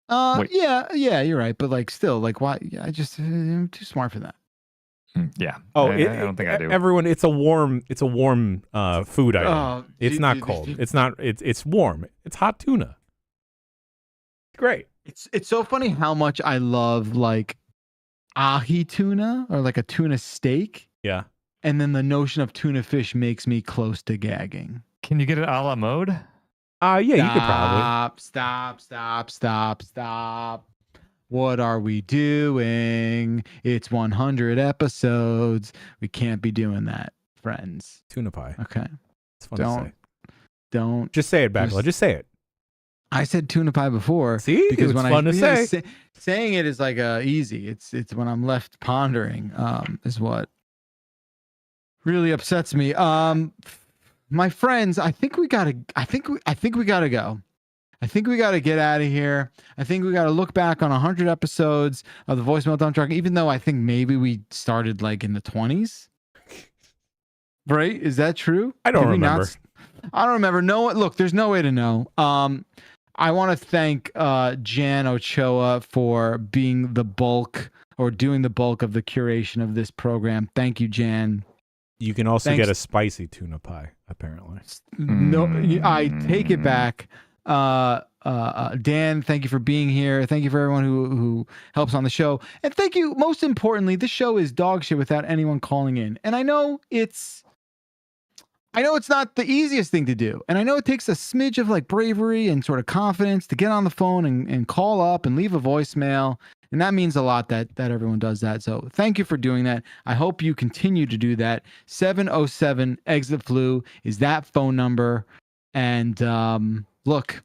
[SPEAKER 2] Yeah, you're right. But like, still, like, why? I'm too smart for that.
[SPEAKER 3] Yeah.
[SPEAKER 5] Oh,
[SPEAKER 3] I don't think I do.
[SPEAKER 5] Everyone, it's a warm food item.
[SPEAKER 2] Oh,
[SPEAKER 5] it's not cold. It's not. It's warm. It's hot tuna. Great.
[SPEAKER 2] It's so funny how much I love like ahi tuna or like a tuna steak.
[SPEAKER 5] Yeah.
[SPEAKER 2] And then the notion of tuna fish makes me close to gagging.
[SPEAKER 3] Can you get it a la mode?
[SPEAKER 5] Yeah, you could probably.
[SPEAKER 2] Stop. What are we doing? It's 100 episodes. We can't be doing that, friends.
[SPEAKER 5] Tuna pie.
[SPEAKER 2] Okay.
[SPEAKER 5] It's fun to say.
[SPEAKER 2] Don't.
[SPEAKER 5] Just say it, Bacala. Just say it.
[SPEAKER 2] I said tuna pie before.
[SPEAKER 5] See?
[SPEAKER 2] Because
[SPEAKER 5] It was
[SPEAKER 2] when
[SPEAKER 5] fun to say.
[SPEAKER 2] Saying it is like easy. It's when I'm left pondering is what really upsets me. My friends, I think we gotta go. I think we gotta get out of here. I think we gotta look back on 100 episodes of the voicemail dump truck, even though I think maybe we started like in the 20s. Right? Is that true?
[SPEAKER 5] I don't remember.
[SPEAKER 2] I don't remember. Look, there's no way to know. I want to thank Jan Ochoa for being the bulk or doing the bulk of the curation of this program. Thank you, Jan.
[SPEAKER 5] You can also get a spicy tuna pie, apparently.
[SPEAKER 2] No, I take it back. Dan, thank you for being here. Thank you for everyone who helps on the show. And thank you, most importantly, this show is dog shit without anyone calling in. And I know it's not the easiest thing to do. And I know it takes a smidge of like bravery and sort of confidence to get on the phone and call up and leave a voicemail. And that means a lot that everyone does that. So thank you for doing that. I hope you continue to do that. 707 exit flu is that phone number. And look,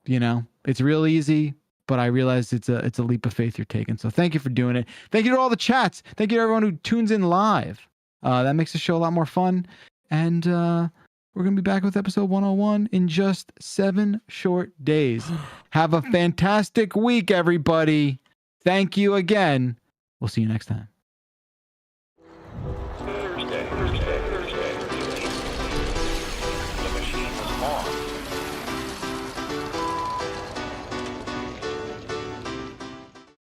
[SPEAKER 2] it's real easy, but I realize it's a leap of faith you're taking. So thank you for doing it. Thank you to all the chats. Thank you to everyone who tunes in live. That makes the show a lot more fun. And we're going to be back with episode 101 in just 7 short days. Have a fantastic week, everybody. Thank you again. We'll see you next time.